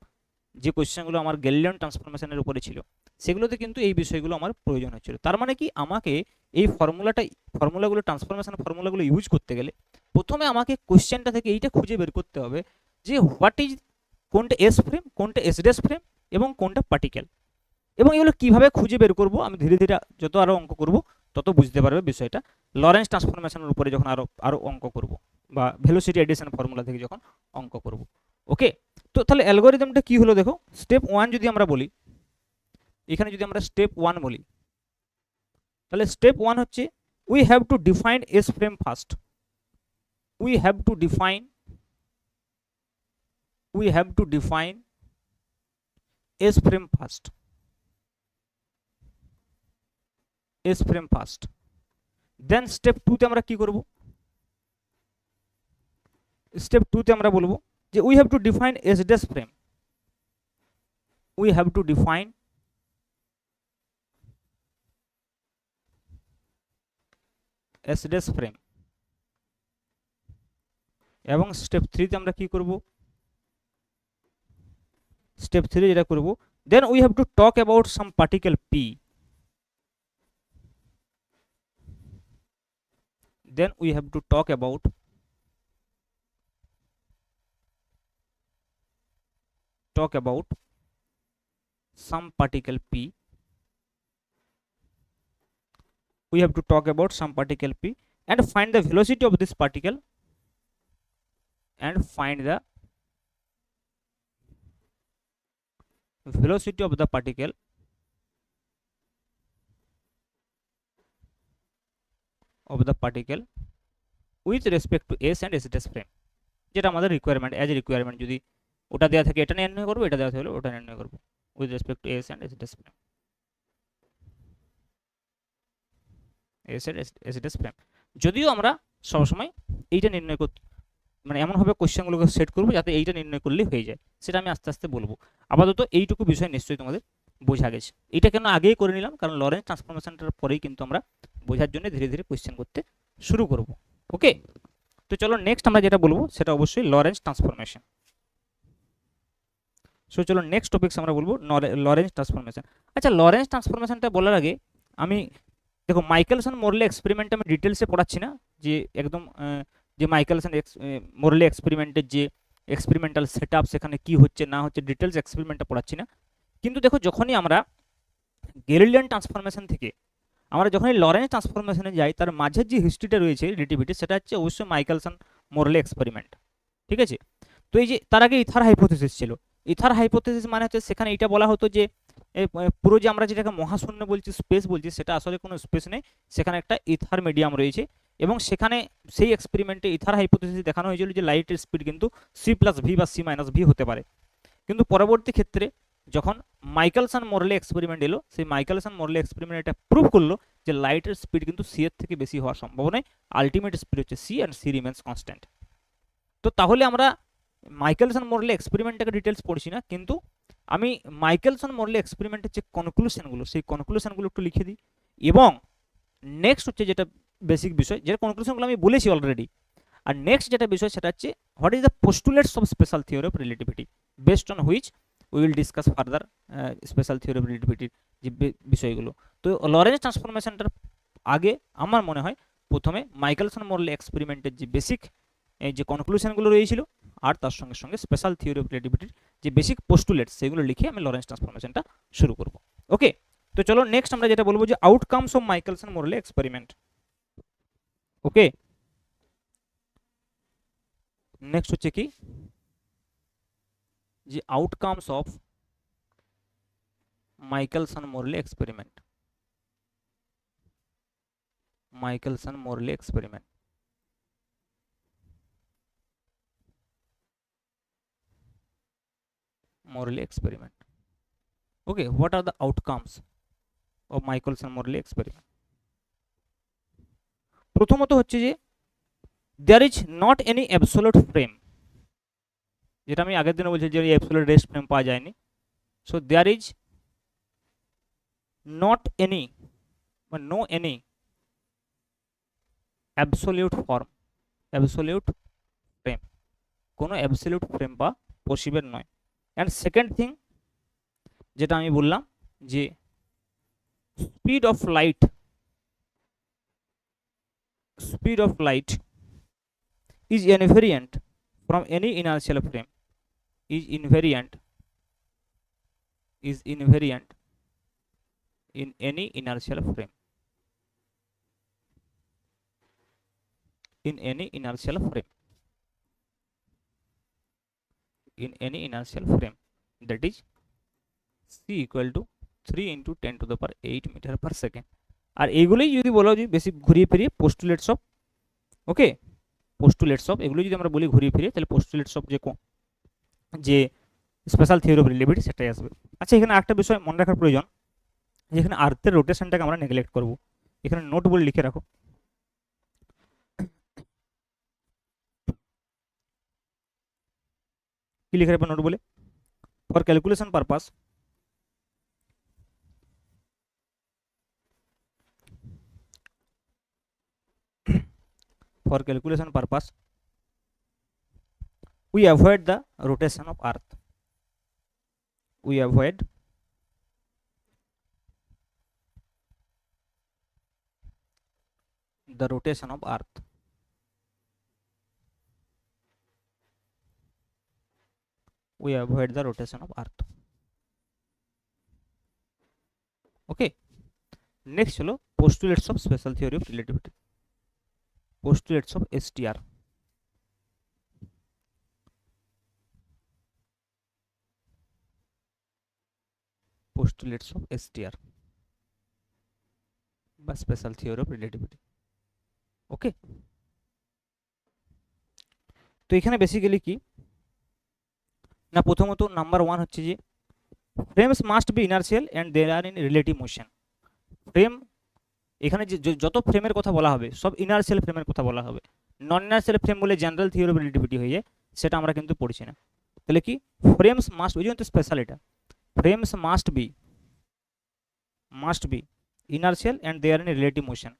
যে কোয়েশ্চেনগুলো আমার গ্যালিলিয়ান ট্রান্সফরমেশনের উপরে ছিল, সেগুলোতে কিন্তু এই বিষয়গুলো আমার প্রয়োজন হচ্ছিল। তার মানে কি, আমাকে এই ফর্মুলাগুলো ট্রান্সফরমেশন ফর্মুলাগুলো ইউজ করতে গেলে প্রথমে আমাকে কোয়েশ্চেনটা থেকে এইটা খুঁজে বের করতে হবে যে হোয়াট ইজ, কোনটা এস ফ্রেম, কোনটা এস ড্যাশ ফ্রেম এবং কোনটা পার্টিকেল, এবং এগুলো কিভাবে খুঁজে বের করব আমি ধীরে ধীরে যত আরও অঙ্ক করব তত বুঝতে পারবে বিষয়টা, লরেন্স ট্রান্সফরমেশনের উপরে যখন আরও অঙ্ক করব বা ভেলোসিটি এডিশন ফর্মুলা থেকে যখন অঙ্ক করব। ওকে, তো তাহলে অ্যালগোরিদমটা কি হলো দেখো, স্টেপ 1 যদি আমরা বলি, এখানে যদি আমরা স্টেপ 1 বলি, তাহলে স্টেপ 1 হচ্ছে we have to define S frame first, we have to define S frame first, S frame first. Then step 2 তে আমরা কি করব, স্টেপ 2 তে আমরা বলবো যে we have to define S dash frame, we have to define S dash frame. এবং স্টেপ 3 তে আমরা কি করব, স্টেপ 3 যেটা করব, then we have to talk about some particle P, then we have to talk about some particle p, we have to talk about some particle p and find the velocity of this particle, and find the velocity of the particle with respect to s and s dash frame, যেটা আমাদের রিকোয়ারমেন্ট, অ্যাজ রিকোয়ারমেন্ট, যদি ওটা দেওয়া থাকে এটা নির্ণয় করবো, এটা দেওয়া থাকলে ওটা নির্ণয় করবো with respect to S and S dash frame, S dash frame. যদিও আমরা সবসময় এইটা নির্ণয় করতে, মানে এমনভাবে কোয়েশ্চেনগুলোকে সেট করবো যাতে এইটা নির্ণয় করলেই হয়ে যায়, সেটা আমি আস্তে আস্তে বলবো। আপাতত এইটুকু বিষয় নিশ্চয়ই তোমাদের বোঝা গেছে। এটা কেন আগেই করে নিলাম, কারণ লরেন্স ট্রান্সফরমেশনটার পরেই কিন্তু আমরা বোঝার জন্য ধীরে ধীরে কোয়েশ্চেন করতে শুরু করব। ওকে, তো চলো নেক্সট আমরা যেটা বলবো সেটা অবশ্যই লরেন্স ট্রান্সফরমেশন। সো চলো নেক্সট টপিকস আমরা বলবো লরেন্স ট্রান্সফরমেশন। আচ্ছা, লরেন্স ট্রান্সফরমেশনটা বলার আগে আমি দেখো মাইকেলসন মোরলে এক্সপেরিমেন্ট আমি ডিটেলসে পড়াচ্ছি না, যে একদম যে মাইকেলসন মোরলে এক্সপেরিমেন্টের যে এক্সপেরিমেন্টাল সেট আপ, সেখানে কি হচ্ছে না হচ্ছে ডিটেলস এক্সপেরিমেন্টটা পড়াচ্ছি না। কিন্তু দেখো যখনই আমরা গ্যালিলিয়ান ট্রান্সফরমেশন থেকে আমরা যখনই লরেন্স ট্রান্সফরমেশনে যাই, তার মাঝের যে হিস্ট্রিটা রয়েছে রিলেটিভিটি, সেটা হচ্ছে অবশ্যই মাইকেলসন মোরলে এক্সপেরিমেন্ট। ঠিক আছে, তো এই যে তার আগে ইথার হাইপোথিসিস ছিল, ইথার হাইপোথিসিস মানে হচ্ছে সেখানে এটা বলা হতো যে পুরো যে আমরা যেটাকে মহাশূন্য বলছি, স্পেস বলছি, সেটা আসলে কোনো স্পেস নেই, সেখানে একটা ইথার মিডিয়াম রয়েছে। এবং সেখানে সেই এক্সপেরিমেন্টে ইথার হাইপোথিসিস দেখানো হয়েছিল যে লাইটের স্পিড কিন্তু c+v বা c-v হতে পারে। কিন্তু পরবর্তী ক্ষেত্রে যখন মাইকেলসন মোরলে এক্সপেরিমেন্ট এলো, সেই মাইকেলসন মোরলে এক্সপেরিমেন্ট এটা প্রুভ করলো যে লাইটের স্পিড কিন্তু সি এর থেকে বেশি হওয়ার সম্ভাবনা নয়, আলটিমেট স্পিড হচ্ছে C and C remains constant. তো তাহলে আমরা মাইকেলসন মোরলে এক্সপেরিমেন্টটাকে ডিটেলস পড়ছি না, কিন্তু আমি মাইকেলসন মোরলে এক্সপেরিমেন্টের যে কনক্লুশনগুলো সেই কনক্লুশনগুলো একটু লিখে দিই। এবং নেক্সট হচ্ছে যেটা বেসিক বিষয়, যেটা কনক্লুশনগুলো আমি বলেছি অলরেডি, আর নেক্সট যেটা বিষয় সেটা হচ্ছে what is the postulates of special theory of relativity, based on which we will discuss further special theory of রিলেটিভিটির যে বিষয়গুলো। তো লরেন্স ট্রান্সফরমেশনটার আগে আমার মনে হয় প্রথমে মাইকেলসন মোরলে এক্সপেরিমেন্টের যে বেসিক এই যে কনক্লুশনগুলো রয়েছিল আর তার সঙ্গে সঙ্গে স্পেশাল থিওরি অফ রিলেটিভিটির যে বেসিক পোস্টুলেটস সেগুলো লিখে আমি লরেন্স ট্রান্সফরমেশনটা শুরু করব। ওকে, তো চলো নেক্সট আমরা যেটা বলবো যে outcomes of Michelson Morley experiment. Okay, next হচ্ছে কি যে outcomes of Michelson Morley experiment. Michelson Morley experiment, Morley experiment. Okay, what are the outcomes of Michelson Morley experiment? প্রথমত হচ্ছে যে there is not any absolute frame, যেটা আমি আগের দিনে বলছি যে অ্যাবসোলিউট রেস্ট ফ্রেম পাওয়া যায়নি। So there is not any বা no any absolute form, absolute frame, কোনো absolute frame বা পসিবল নয়। অ্যান্ড সেকেন্ড থিং যেটা আমি বললাম যে speed of light is invariant from any inertial frame, is invariant in any inertial frame, in any inertial frame, that is c equal to 3 into 10 to the power 8 meter per second। আর এইগুলোই যদি বলো যে বেশি ঘুরিয়ে ফিরিয়ে পোস্টুলেটস অফ, ওকে, পোস্টুলেটস অফ এগুলো যদি আমরা বলি ঘুরিয়ে ফিরিয়ে, তাহলে পোস্টুলেটস অফ যে স্পেশাল থিওরি অফ রিলেটিভিটি সেটাই আসবে। আচ্ছা, এখানে একটা বিষয় মনে রাখার প্রয়োজন, যেখানে আর্থের রোটেশনটাকে আমরা নেগলেক্ট করব, এখানে নোট বলে লিখে রাখো। কি লিখে রাখবে নোট বলে? For calculation purpose we avoid the rotation of earth, we avoid the rotation of earth, we avoid the rotation of earth। Okay, next হলো postulates of special theory of relativity, postulates of STR, postulates of STR বা special theory of relativity. Okay, তো এখানে বেসিক্যালি কি না, প্রথমত নাম্বার 1 হচ্ছে যে frames must be inertial and there are in relative motion. Frame, এখানে যে যত ফ্রেমের কথা বলা হবে সব ইনার্শিয়াল ফ্রেমের কথা বলা হবে, নন ইনার্শিয়াল ফ্রেম বলে জেনারেল থিওরি অফ রিলেটিভিটি হয়ে যায়, সেটা আমরা কিন্তু পড়ছি না। তাহলে কি ফ্রেমস মাস্ট, ওই জন্য তো স্পেশাল এটা, frames must B inertial and they are in relative motion,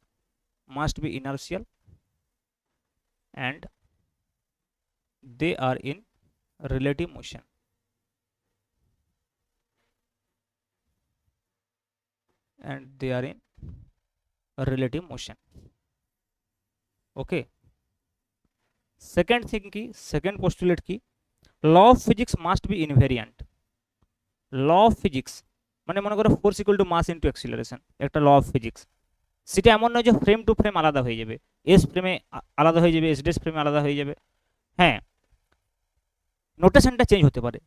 must be inertial and they are in relative motion, and they are in relative motion। okay, second thing ki, second postulate ki, law of physics must be invariant। law of physics মানে মনে করো force equal to mass into acceleration, একটা ল অফ ফিজিক্স, সেটা এমন নয় যে ফ্রেম টু ফ্রেম আলাদা হয়ে যাবে, এস ফ্রেমে আলাদা হয়ে যাবে, এস ডেস ফ্রেমে আলাদা হয়ে যাবে। হ্যাঁ, নোটেশনটা চেঞ্জ হতে পারে,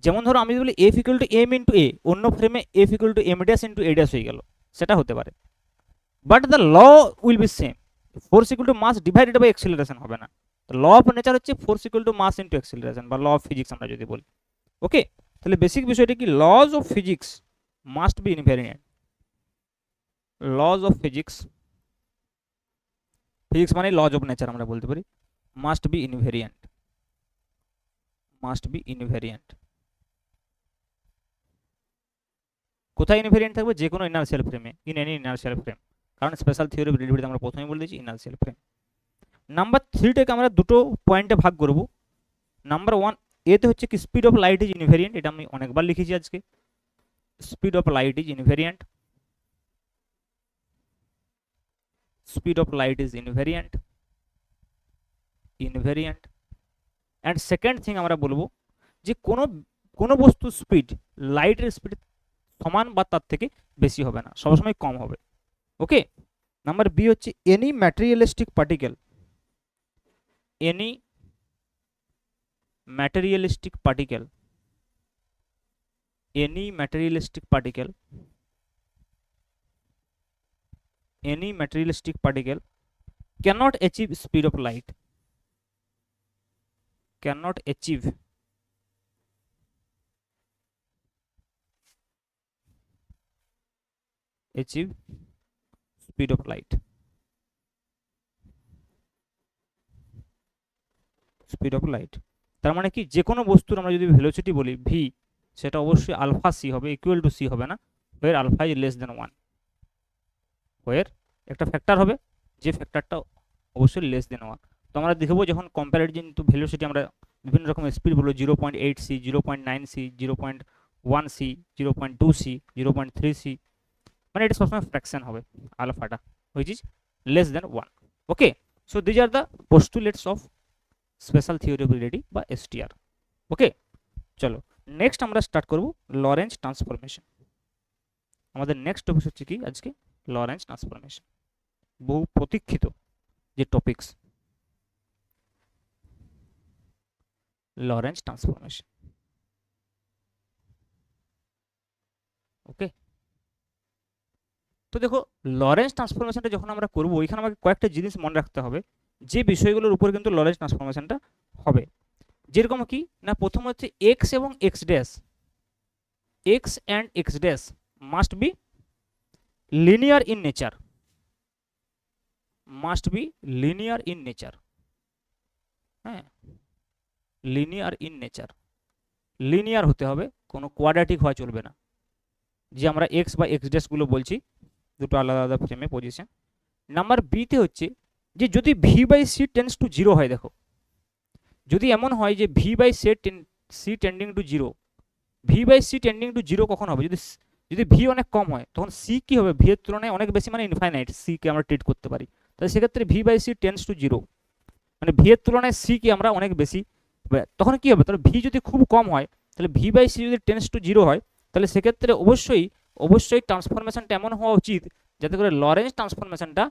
যেমন ধরো আমি বলি F equal to M into A, অন্য ফ্রেমে F equal to M dash into A dash হয়ে গেল, সেটা হতে পারে, but the law will be same, force equal to mass divided by acceleration হবে না। তো ল অফ নেচার হচ্ছে force equal to mass into acceleration বা ল অফ ফিজিক্স আমরা যদি বলি। ওকে, তাহলে বেসিক বিষয়টা কি, lodge of physics must be invariant. Lodge of physics, physics মানে লজ অফ নেচার আমরা বলতে পারি, must be invariant, must be invariant. কোথায় ইনভেরিয়েন্ট থাকবে, যে কোনো ইনার্শিয়াল ফ্রেমে, ইন এনি ইনার্শিয়াল ফ্রেম, কারণ স্পেশাল থিওরি অফ রিলেটিভিটিতে আমরা প্রথমেই বলে দিয়েছি ইনার্শিয়াল ফ্রেম। নাম্বার 3টাকে আমরা দুটো পয়েন্টে ভাগ করব। নাম্বার 1 এতে হচ্ছে কি speed of light is invariant, এটা আমি অনেকবার লিখেছি আজকে, speed of light is invariant, speed of light is invariant, invariant. And second thing আমরা বলবো যে কোনো কোনো বস্তুর স্পিড লাইটের স্পিড সমান বা তার থেকে বেশি হবে না, সবসময় কম হবে। ওকে। নাম্বার বি হচ্ছে any materialistic particle, any materialistic particle, any materialistic particle, any materialistic particle cannot achieve speed of light, cannot achieve speed of light, speed of light। তার মানে কি, যে কোনো বস্তুর আমরা যদি ভেলোসিটি বলি ভি, সেটা অবশ্যই আলফা সি হবে, ইকুয়াল টু সি হবে না, ওয়ের আলফা ইজ লেস দেন 1, ওয়ের একটা ফ্যাক্টর হবে, যে ফ্যাক্টরটা অবশ্যই লেস দেন 1। তো আমরা দেখবো যখন কম্প্যারিজন টু ভেলোসিটি আমরা বিভিন্ন রকম স্পিড বলবো, 0.8 C, 0.9 C, 0.1 C, 0.2 C, 0.3 C, মানে এটা সবসময় ফ্র্যাকশন হবে আলফাটা, which is less than 1। Okay, so these are the postulates of special theory of relativity বা এসটিআর। ওকে, চলো নেক্সট আমরা স্টার্ট করব লরেঞ্জ ট্রান্সফরমেশন। আমাদের নেক্সট টপিক হচ্ছে কি আজকে, লরেঞ্জ ট্রান্সফরমেশন, বহু প্রতীক্ষিত যে টপিকস, লরেঞ্জ ট্রান্সফরমেশন। ওকে, তো দেখো লরেঞ্জ ট্রান্সফরমেশনটা যখন আমরা করবো, এখানে আমাকে কয়েকটা জিনিস মনে রাখতে হবে, যে বিষয়গুলোর উপর কিন্তু লরেঞ্জ ট্রান্সফরমেশনটা হবে। যেরকম কি না, প্রথম হচ্ছে এক্স এবং x dash, x and x dash must be linear in nature, must be linear in nature. হ্যাঁ, লিনিয়ার ইন নেচার, লিনিয়ার হতে হবে, কোনো কোয়াড্রেটিক হওয়া চলবে না। যে আমরা এক্স বা এক্স ড্যাশগুলো বলছি, দুটো আলাদা আলাদা ফ্রেমে পজিশন। নাম্বার বিতে হচ্ছে যে যদি V by C tends to zero হয়, দেখো যদি এমন হয় যে V by C tending to zero, V by C tending to zero কখন হবে, যদি যদি ভি অনেক কম হয়, তখন সি কি হবে, ভি এর তুলনায় অনেক বেশি, মানে ইনফাইনাইট সি কে আমরা ট্রিট করতে পারি। তাহলে সেক্ষেত্রে V by C tends to zero, মানে ভি এর তুলনায় সি কে আমরা অনেক বেশি, তখন কি হবে, তাহলে ভি যদি খুব কম হয়, তাহলে ভি বাই সি যদি টেন্স টু জিরো হয়, তাহলে সেক্ষেত্রে অবশ্যই অবশ্যই ট্রান্সফরমেশনটা এমন হওয়া উচিত যাতে করে লরেঞ্জ ট্রান্সফরমেশনটা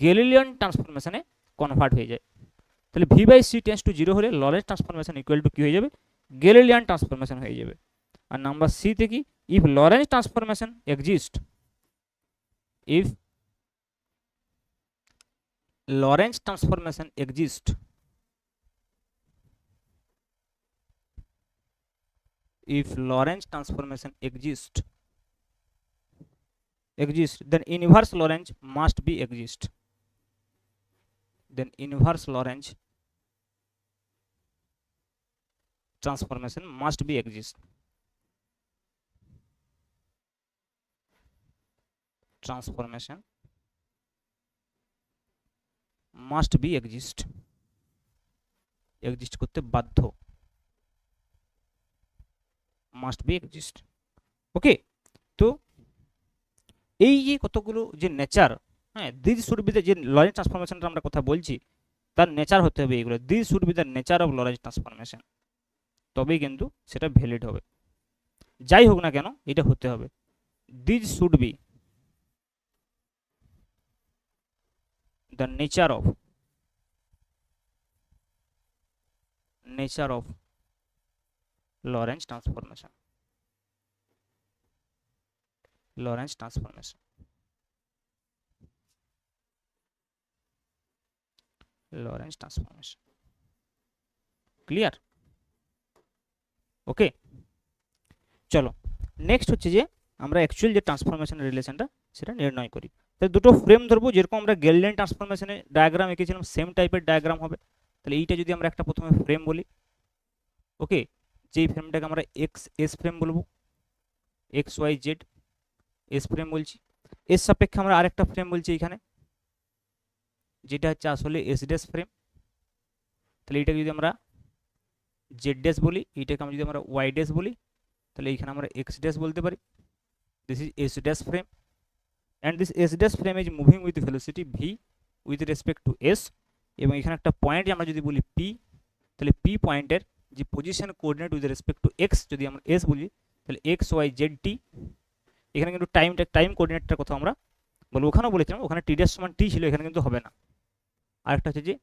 গ্যালিলিয়ান ট্রান্সফরমেশনে কনভার্ট হয়ে যায়। তাহলে V by C tends to zero হলে লরেঞ্জ ট্রান্সফরমেশন ইকুয়াল টু কি হয়ে যাবে, গ্যালিলিয়ান ট্রান্সফরমেশন হয়ে যাবে। আর নাম্বার সিতে কি, if Lorenz transformation exist, if Lorenz transformation exist, if Lorentz transformation exists, then inverse Lorentz must be exist, then inverse Lorentz transformation must be exist, transformation must be exist, exist করতে বাধ্য, must be exist। ওকে, তো এই যে কতগুলো যে নেচার, হ্যাঁ, দিস শুড বি দ্য, যে লরেঞ্জ ট্রান্সফরমেশনটা আমরা কথা বলছি তার নেচার হতে হবে এইগুলো, this should be the nature of Lorenz transformation, তবেই কিন্তু সেটা ভ্যালিড হবে। যাই হোক না কেন এটা হতে হবে, this should be the nature of Lorentz transformation, Lorentz transformation, Lorentz transformation, clear? ওকে, চলো নেক্সট হচ্ছে যে আমরা অ্যাকচুয়াল যে ট্রান্সফরমেশনের রিলেশনটা সেটা নির্ণয় করি। তাহলে দুটো ফ্রেম ধরবো, যেরকম আমরা গেলিলিয়ান ট্রান্সফরমেশনের ডায়াগ্রাম এঁকেছিলাম সেম টাইপের ডায়াগ্রাম হবে। তাহলে এইটা যদি আমরা একটা প্রথমে ফ্রেম বলি, ওকে, যেই ফ্রেমটাকে আমরা এক্স এস ফ্রেম বলবো, X Y Z S frame বলছি। এর সাপেক্ষে আমরা আরেকটা ফ্রেম বলছি এখানে, যেটা হচ্ছে আসলে এস ড্যাশ ফ্রেম। তাহলে এইটাকে যদি আমরা জেড ড্যাশ বলি, এইটাকে আমরা যদি আমরা ওয়াই ড্যাশ বলি, তাহলে এইখানে আমরা এক্স ড্যাশ বলতে পারি। This is S dash frame, and this S dash frame is moving with velocity V with respect to S. এবং এখানে একটা পয়েন্ট আমরা যদি বলি পি, তাহলে পি পয়েন্টের যে position coordinate with respect two x যদি আমরা এস বলি, তাহলে এক্স ওয়াই জেড টি। এখানে কিন্তু টাইম কোঅর্ডিনেটটার কথা আমরা বলবো, ওখানেও বলেছিলাম, ওখানে টি ড্যাশ সমান টি ছিল, এখানে কিন্তু হবে না। আরেকটা হচ্ছে যে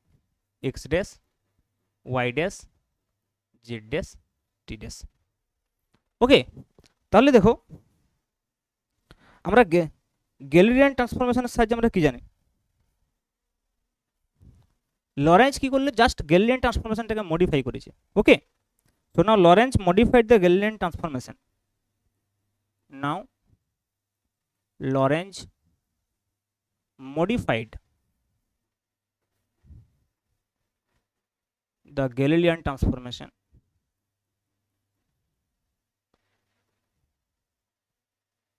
X dash Y dash Z dash T dash. Okay, তাহলে দেখো আমরা গ্যালিলিয়ান ট্রান্সফরমেশনের সাহায্যে আমরা কি জানি, লরেন্জ কি করলে জাস্ট গ্যালিলিয়ান ট্রান্সফরমেশনটাকে মডিফাই করেছে। Okay, so now Lorentz modified the Galilean transformation. Now Lorentz modified the Galilean transformation.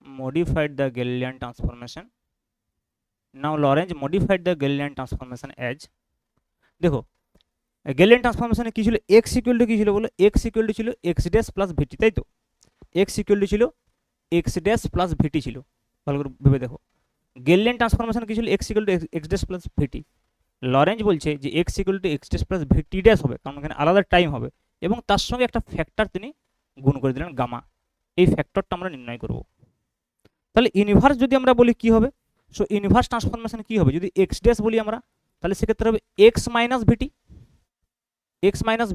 Modified the Galilean transformation. Now Lorentz modified the Galilean transformation as, দেখো গ্যালিলিয়ান ট্রান্সফরমেশনে কি ছিল, x ইকুয়াল টু কি ছিল বলো, x ইকুয়াল টু ছিল x ড্যাশ প্লাস ভিটি, তাই তো? x ইকুয়াল টু ছিল x ড্যাশ প্লাস ভিটি ছিল। ভালো করে ভেবে দেখো, গ্যালিলিয়ান ট্রান্সফরমেশন কি ছিল, x equal to x dash plus VT. Lorentz বলছে যে x equal to x dash plus VT dash হবে, কারণ এখানে আলাদা টাইম হবে, এবং তার সঙ্গে একটা ফ্যাক্টর তিনি গুণ করে দিলেন গামা। এই ফ্যাক্টরটা আমরা নির্ণয় করব। তাহলে ইনভার্স যদি আমরা বলি কি হবে, সো ইনভার্স ট্রান্সফরমেশন কি হবে, যদি x ড্যাশ বলি আমরা, তাহলে সেক্ষেত্রে হবে x মাইনাস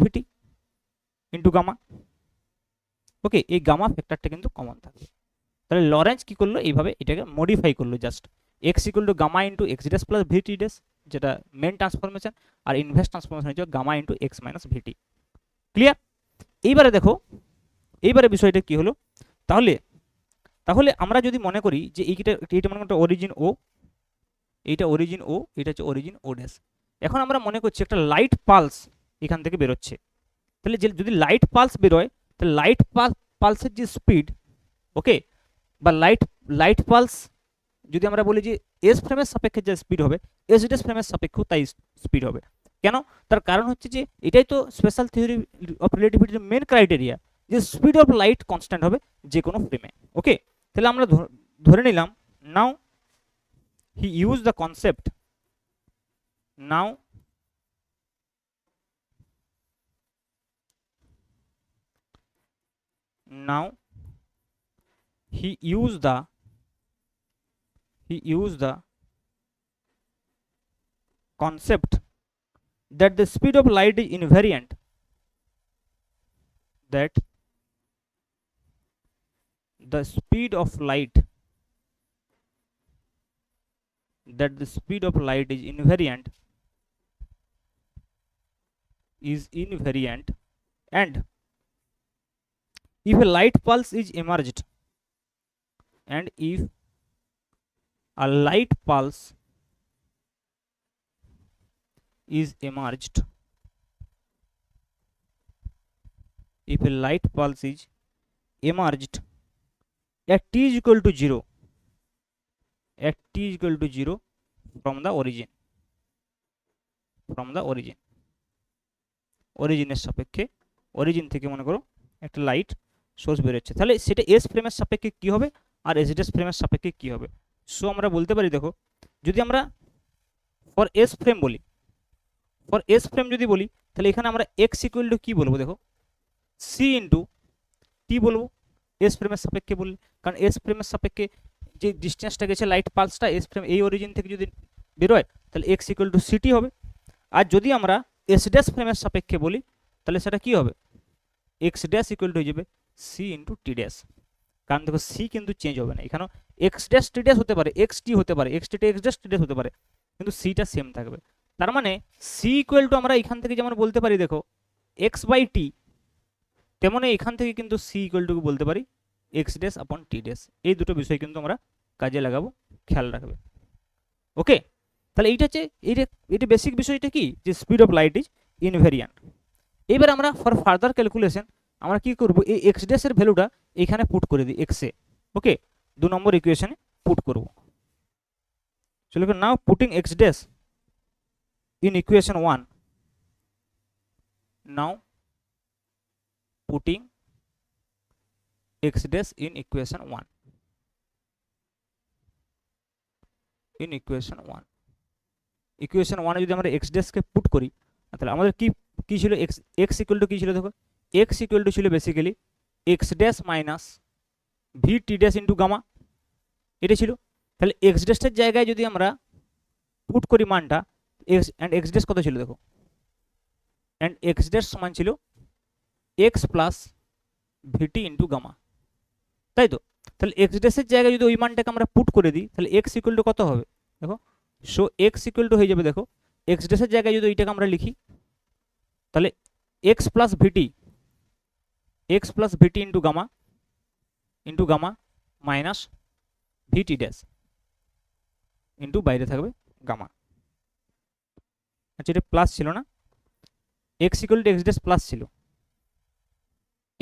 ভিটি ইন্টু গামা। ওকে, এই গামা ফ্যাক্টরটা কিন্তু কমন থাকবে। তাহলে লরেঞ্জ কি করলো, এইভাবে এটাকে মডিফাই করলো, just x equal to gamma into x dash plus VT dash, যেটা মেন ট্রান্সফরমেশন, আর ইনভার্স ট্রান্সফরমেশন হচ্ছে gamma into x minus VT. Clear? এইবারে দেখো, এইবারে বিষয়টা কি হলো, তাহলে আমরা যদি মনে করি যে এইটা মনে করি অরিজিন ও, এইটা অরিজিন ও, এটা হচ্ছে অরিজিন ও ড্যাশ। এখন আমরা মনে করছি একটা লাইট পালস এখান থেকে বেরোচ্ছে, তাহলে যদি লাইট পালস বেরোয়, তাহলে লাইট পালসের যে স্পিড, ওকে, বা লাইট পালস যদি আমরা বলি যে এস ফ্রেমের সাপেক্ষে যে স্পিড হবে, এস ড্যাশ ফ্রেমের সাপেক্ষেও তাই স্পিড হবে। কেন? তার কারণ হচ্ছে যে এটাই তো স্পেশাল থিওরি অফ রিলেটিভিটির মেন ক্রাইটেরিয়া, যে স্পিড অফ লাইট কনস্ট্যান্ট হবে যে কোনো ফ্রেমে। ওকে, তাহলে আমরা ধরে নিলাম, now he use the concept, now he used the concept that the speed of light is invariant, that the speed of light is invariant, and if a light pulse is emerged, and if a light pulse is emerged, if a light pulse is emerged at t is equal to 0, at t is equal to 0 from the origin, অরিজিনের সাপেক্ষে, অরিজিন থেকে মনে করো একটা লাইট সোর্স বেরোচ্ছে, তাহলে সেটা এস ফ্রেমের সাপেক্ষে কি হবে আর এস ড্যাশ ফ্রেমের সাপেক্ষে কি হবে। সো আমরা বলতে পারি, দেখো যদি আমরা ফর এস ফ্রেম যদি বলি, তাহলে এখানে আমরা এক্স ইকুয়াল টু কি বলবো, দেখো সি ইন্টু টি বলবো এস ফ্রেমের সাপেক্ষে বললে, কারণ এস ফ্রেমের সাপেক্ষে যে ডিস্টেন্সটা গেছে লাইট পালসটা এস ফ্রেম এই অরিজিন থেকে যদি বেরোয়, তাহলে এক্স ইকুয়াল টু সিটি হবে। আর যদি আমরা এস ড্যাশ ফ্রেমের সাপেক্ষে বলি, তাহলে সেটা কি হবে, এক্স ড্যাশ ইকুয়াল টু হয়ে যাবে সি ইন্টু টি ড্যাশ। কারণ দেখো সি কিন্তু চেঞ্জ হবে না, এখানেও এক্স ড্যাশ টি ড্যাশ হতে পারে, এক্স টি হতে পারে, x T X dash T dash হতে পারে, কিন্তু সিটা সেম থাকবে। তার মানে সি ইকুয়াল টু আমরা এখান থেকে যেমন বলতে পারি, দেখো এক্স বাই টি, তেমনই এখান থেকে কিন্তু সি ইকুয়াল টু বলতে পারি এক্স ড্যাশ আপন টি ড্যাশ। এই দুটো বিষয় কিন্তু আমরা কাজে লাগাবো, খেয়াল রাখবে। ওকে, তাহলে এইটা হচ্ছে এটা বেসিক বিষয়টা কি, যে স্পিড অফ লাইট ইজ ইনভেরিয়ান্ট। এবার আমরা ফর ফার্দার ক্যালকুলেশন আমরা কি করব, এই এক্স ড্যাশের ভ্যালুটা এখানে পুট করে দিই এক্সে। ওকে, 2 নম্বর ইকুয়েশনে পুট করব। চলো now putting X dash in equation 1, now putting x dash in equation 1, in equation 1 equation 1 এ যদি আমরা x dash কে পুট করি তাহলে আমাদের কি ছিল, x ইকুয়াল টু কি ছিল, দেখো x ইকুয়াল টু ছিল basically x dash minus vt dash into gamma, এটা ছিল। তাহলে x dash এর জায়গায় যদি আমরা পুট করি মানটা x and x dash কত ছিল দেখো, and x dash সমান ছিল x plus vt into gamma, তাই তো। তাহলে x dash এর জায়গায় যদি ওই মানটাকে আমরা পুট করে দিই তাহলে x ইকুয়াল টু কত হবে দেখো, সো x ইকুয়াল টু হয়ে যাবে দেখো x dash এর জায়গায় যদি ওইটাকে আমরা লিখি তাহলে x plus vt into gamma minus vt dash into বাইরে থাকবে গামা। আচ্ছা, এটা প্লাস ছিল না, x equal to x dash plus ছিল,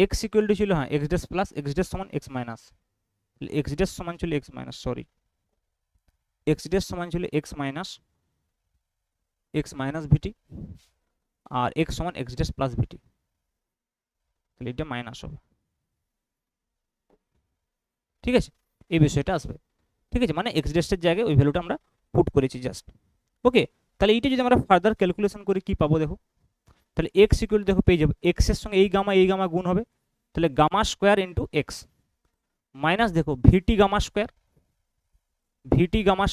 x ইকুয়াল টু ছিল হ্যাঁ x dash plus x dash সমান x মাইনাস, x dash সমান ছিল x minus, sorry x dash সমান ছিল x মাইনাস vt আর x সমান x dash প্লাস vt, তাহলে এটা মাইনাস হবে, ঠিক আছে, এই বিষয়টা আসবে, ঠিক আছে, মানে x dash এর জায়গায় ওই ভ্যালুটা আমরা পুট করেছি জাস্ট। ওকে, তাহলে এইটা যদি আমরা ফার্দার ক্যালকুলেশন করি কি পাবো দেখো, তাহলে x ইকুয়াল দেখো পেয়ে যাবো x এর সঙ্গে এই গামা গুণ হবে, তাহলে gamma square into X minus দেখো ভিটি গামা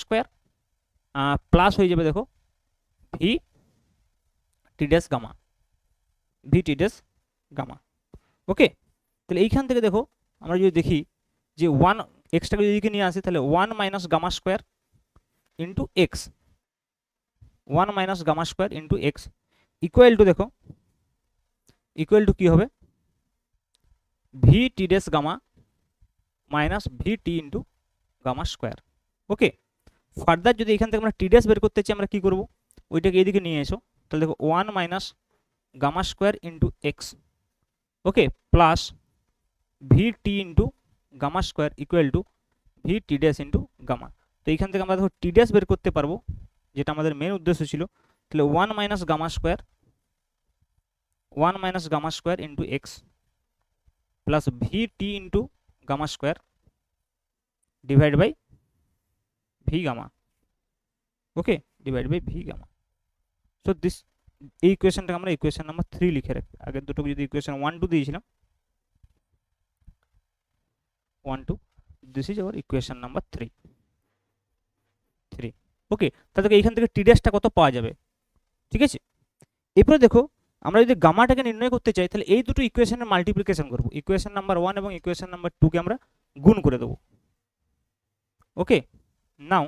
স্কোয়ার প্লাস হয়ে যাবে দেখো V T dash gamma. Okay, তাহলে এইখান থেকে দেখো আমরা যদি দেখি যে 1 এক্সটাকে যদি নিয়ে আসি তাহলে 1 minus gamma square into X, 1 minus gamma square into X equal to দেখো ইকুয়াল টু কি হবে V T dash gamma minus V T into gamma square. Okay, further যদি এখান থেকে আমরা টি ড্যাশ বের করতে চাই আমরা কি করব, ওইটাকে এদিকে নিয়ে এসো, তাহলে দেখো 1 minus gamma square into X, okay, plus V T into gamma square equal to V T dash into gamma. তো এইখান থেকে আমরা দেখো টি ড্যাশ বের করতে পারবো, যেটা আমাদের মেন উদ্দেশ্য ছিল, তাহলে 1 minus gamma square into X plus V T into gamma square divide by V gamma, okay, divide by V gamma. So this এই ইকুয়েশনটাকে আমরা ইকুয়েশন নাম্বার 3 লিখে রাখি, আগের দুটো যদি ইকুয়েশন 1 2 দিয়েছিলাম 1 2, this is our equation number 3। ওকে, তাহলে এইখান থেকে টি ড্যাশটা কত পাওয়া যাবে, ঠিক আছে। এরপরে দেখো আমরা যদি গামাটাকে নির্ণয় করতে চাই তাহলে এই দুটো ইকুয়েশনের মাল্টিপ্লিকেশন করব, ইকুয়েশন নাম্বার 1 এবং ইকুয়েশন নাম্বার 2 কে আমরা গুণ করে দেবো। Okay, now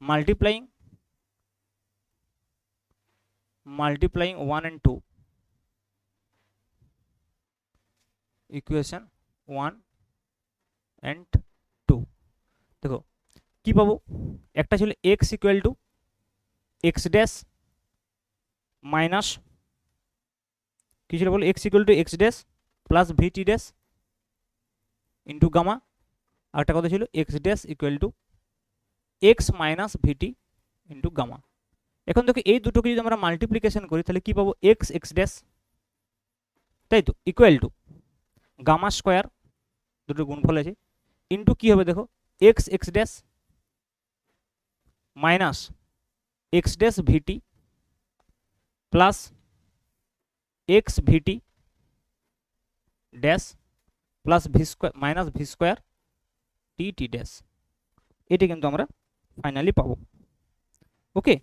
multiplying 1 and 2, equation 1 and 2 দেখো কি পাবো, একটা ছিল x equal to x dash minus কি ছিল বলো, x equal to x dash plus vt dash into gamma, আর একটা কথা ছিল x dash equal to x minus vt into gamma. এখন দেখো এই দুটোকে যদি আমরা মাল্টিপ্লিকেশন করি তাহলে কি পাবো, x ড্যাশ, তাই তো, ইকুয়াল টু গামা স্কোয়ার, দুটো গুণফল আছে, ইন্টু কি হবে দেখো x dash minus x dash vt plus x vt dash plus V square minus V square T dash, এটি কিন্তু আমরা ফাইনালি পাবো। ওকে,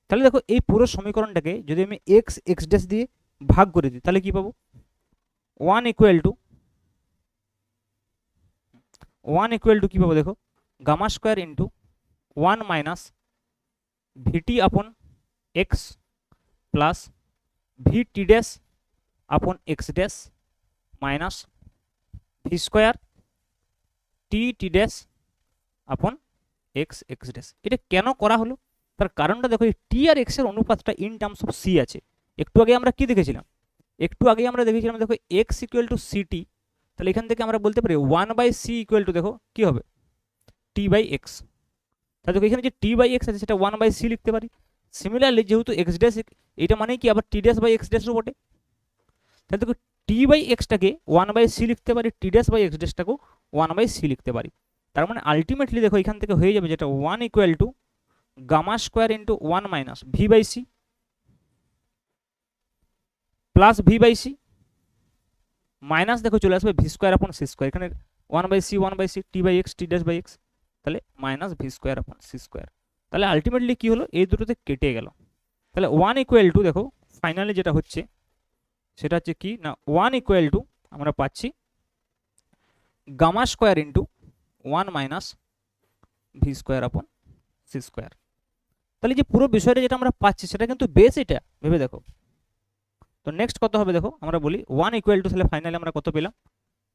তাহলে দেখো এই পুরো সমীকরণটাকে যদি আমি x ড্যাশ দিয়ে ভাগ করে দিই তাহলে কি পাবো, 1 ইকুয়াল টু কি পাবো দেখো gamma square into 1 minus VT upon X plus V T dash upon X dash minus V square T T dash upon X X dash. এটা কেন করা হলো, তার কারণটা দেখো, এই টি আর এক্স এর অনুপাতটা ইন টার্মস অফ সি আছে। একটু আগে আমরা কি দেখেছিলাম, দেখো এক্স ইকুয়াল টু সিটি, তাহলে এখান থেকে আমরা বলতে পারি 1/c ইকুয়াল টু, দেখো কি হবে, টি বাই এক্স। তাহলে দেখো এখানে যে টি বাই এক্স আছে সেটা 1/c লিখতে পারি। সিমিলারলি যেহেতু এক্স ড্যাশ, এটা মানে কি আবার টি ড্যাশ বাই এক্স ড্যাশও বটে, তাহলে দেখো টি বাই এক্সটাকে 1/c লিখতে পারি, টি ড্যাশ বাই এক্স ড্যাশটাকেও 1/c লিখতে পারি। তার মানে আলটিমেটলি দেখো এখান থেকে হয়ে যাবে যেটা 1 equal to gamma square into 1 minus V by C plus V by C minus দেখো চলে আসবে V square upon C square, এখানে 1/c T by X T dash by X, তাহলে minus V square upon C square. তাহলে আলটিমেটলি কি হলো, এই দুটোতে কেটে গেল। তাহলে 1 ইকুয়াল টু, দেখো ফাইনালি যেটা হচ্ছে সেটা হচ্ছে কি না, 1 ইকুয়াল টু আমরা পাচ্ছি gamma square into 1 minus V square upon C square. তাহলে যে পুরো বিষয়টা যেটা আমরা পাচ্ছি সেটা কিন্তু বেস, এটা ভেবে দেখো। তো নেক্সট কত হবে দেখো, আমরা বলি 1 ইকুয়াল টু, তাহলে ফাইনালি আমরা কত পেলাম,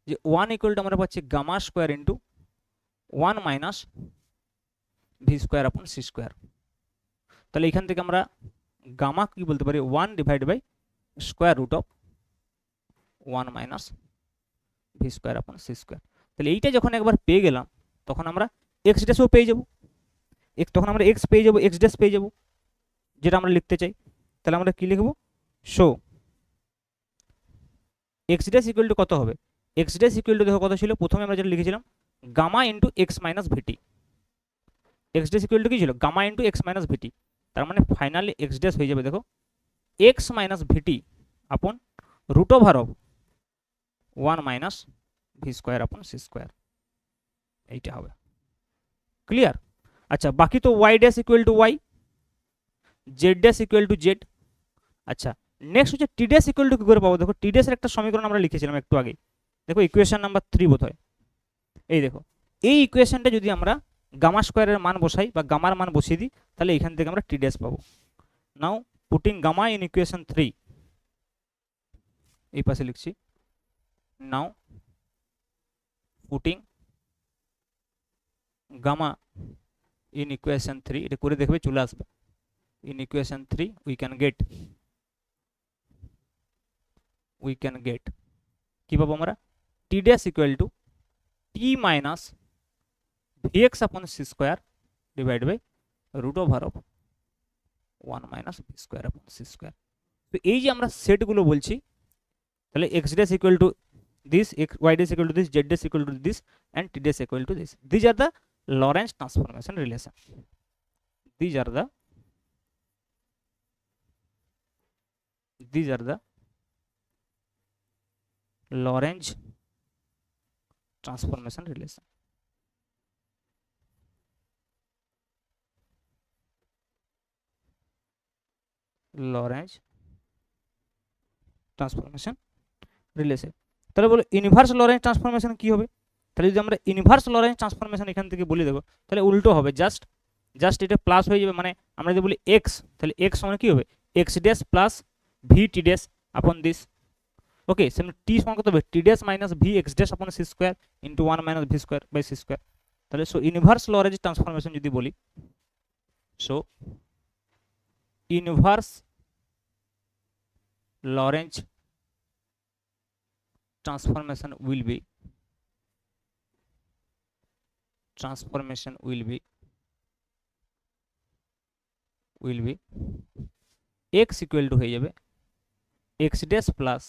যে 1 ইকুয়াল টু আমরা পাচ্ছি gamma square into 1 minus V square upon C square. তাহলে এখান থেকে আমরা গামা কি বলতে পারি, 1 divide by square root of 1 minus V square upon C square. তাহলে এইটা যখন একবার পেয়ে গেলাম তখন আমরা এক্স ড্যাশও পেয়ে যাবো, তখন আমরা এক্স পেয়ে যাবো, এক্স ড্যাশ পেয়ে যাবো, যেটা আমরা লিখতে চাই। তাহলে আমরা কি লিখবো, show x dash equal to কত হবে, এক্স ড্যাশ ইকুয়াল টু দেখো কত ছিল, প্রথমে আমরা যেটা লিখেছিলাম gamma into X minus VT. X dash equal to কি ছিল, gamma into X minus VT. তার মানে ফাইনালি এক্স ড্যাশ হয়ে যাবে দেখো x minus VT upon root over of 1 minus V square upon C square, এইটা হবে। ক্লিয়ার? আচ্ছা, বাকি তো Y dash equal to Y, Z dash equal to Z. আচ্ছা, নেক্সট হচ্ছে টি ড্যাশ ইকুয়াল টু কি করে পাবো, দেখো টি ড্যাশের একটা সমীকরণ আমরা লিখেছিলাম একটু আগে, দেখো ইকুয়েশন নাম্বার 3 বোধ হয়। এই দেখো এই ইকুয়েশনটা যদি আমরা গামা স্কোয়ারের মান বসাই বা গামার মান বসিয়ে দিই, তাহলে এখান থেকে আমরা টি ড্যাশ পাবো। Now putting gamma in equation 3, এই পাশে লিখছি, now putting gamma in equation 3, এটা করে দেখবে চলে আসবে। In equation 3 we can get কি পাবো আমরা, T dash equal to T minus VX upon C square divide by root over of 1 minus V square upon C square. তো এই যে আমরা সেটগুলো বলছি, তাহলে X dash equal to this, y dash equal to this, z dash equal to this, and t dash equal to this. These are the Lorentz transformation relation. These are the Lorentz transformation relation. Lorentz transformation relation. তাহলে বলো ইনভার্স লরেন্স ট্রান্সফরমেশন কি হবে, তাহলে যদি আমরা ইনভার্স লরেন্স ট্রান্সফরমেশন এখান থেকে বলি দেখো, তাহলে উল্টো হবে, জাস্ট এটা প্লাস হয়ে যাবে। মানে আমরা যদি বলি এক্স, তাহলে এক্স মানে কি হবে, X dash plus V T dash upon this. Okay, সেখানে টি সমান কত হবে, T dash minus V X dash upon C square into 1 minus V square by C square. তাহলে সো ইনভার্স লরেন্স ট্রান্সফরমেশন যদি বলি, so inverse Lorentz transformation will be x equal to হয়ে যাবে x dash plus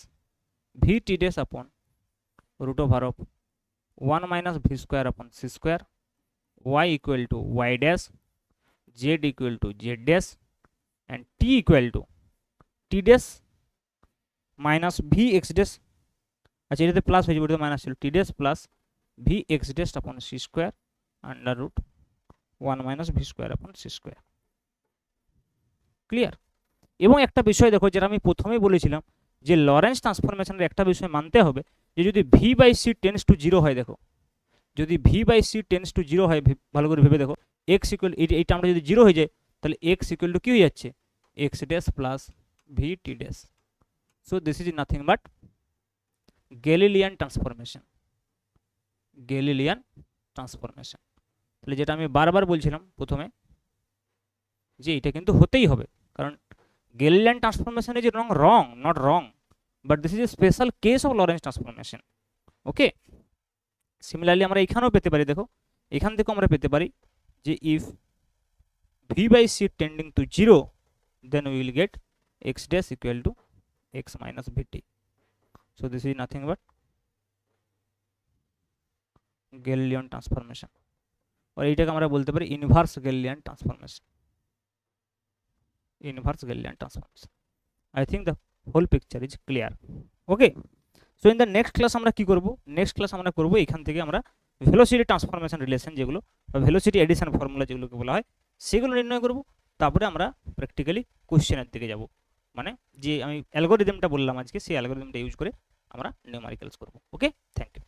v t dash upon root over of 1 minus v square upon c square, y equal to y dash, z equal to z dash, and t equal to t dash minus v x dash। আচ্ছা, এটাতে প্লাস হয়ে যাবে, মাইনাস ছিল, T dash plus V X dash upon C square under root 1 minus V square upon C square. Clear? এবং একটা বিষয় দেখো, যেটা আমি প্রথমেই বলেছিলাম, যে লরেন্স ট্রান্সফরমেশনের একটা বিষয় মানতে হবে, যে যদি V by C tends to zero হয়, দেখো যদি V by C tends to zero হয়, ভালো করে ভেবে দেখো, এক্স ইকুয়াল এই টার্মটা যদি জিরো হয়ে যায়, তাহলে এক্স ইকুয়াল টু কি হয়ে যাচ্ছে, x dash plus V T dash. So this is nothing but Galilean transformation. Galilean transformation. তাহলে যেটা আমি বারবার বলছিলাম প্রথমে, যে এটা কিন্তু হতেই হবে, কারণ Galilean transformation is wrong, not wrong, but this is a special case of Lawrence transformation. Okay, similarly আমরা এখানেও পেতে পারি, দেখো এখান থেকেও আমরা পেতে পারি যে if V by C tending to 0 then we will get x dash equal to x minus vt. So this is nothing but Galilean transformation, और এইটাকে আমরা বলতে পারি inverse Galilean transformation, inverse Galilean transformation. I think the whole picture is clear. Okay, so in the next class আমরা কি করব, নেক্সট ক্লাস আমরা করব এখান থেকে আমরা ভেলোসিটি ট্রান্সফরমেশন রিলেশন যেগুলো বা ভেলোসিটি এডিশন ফর্মুলা যেগুলোকে বলা হয় সেগুলো নির্ণয় করব, তারপরে আমরা প্র্যাকটিক্যালি কোশ্চেনের দিকে যাব, মানে যে আমি অ্যালগোরিদমটা বললাম আজকে সেই অ্যালগোরিদমটা ইউজ করে আমরা নিউমেরিক্যালস করব। ওকে, থ্যাংক ইউ।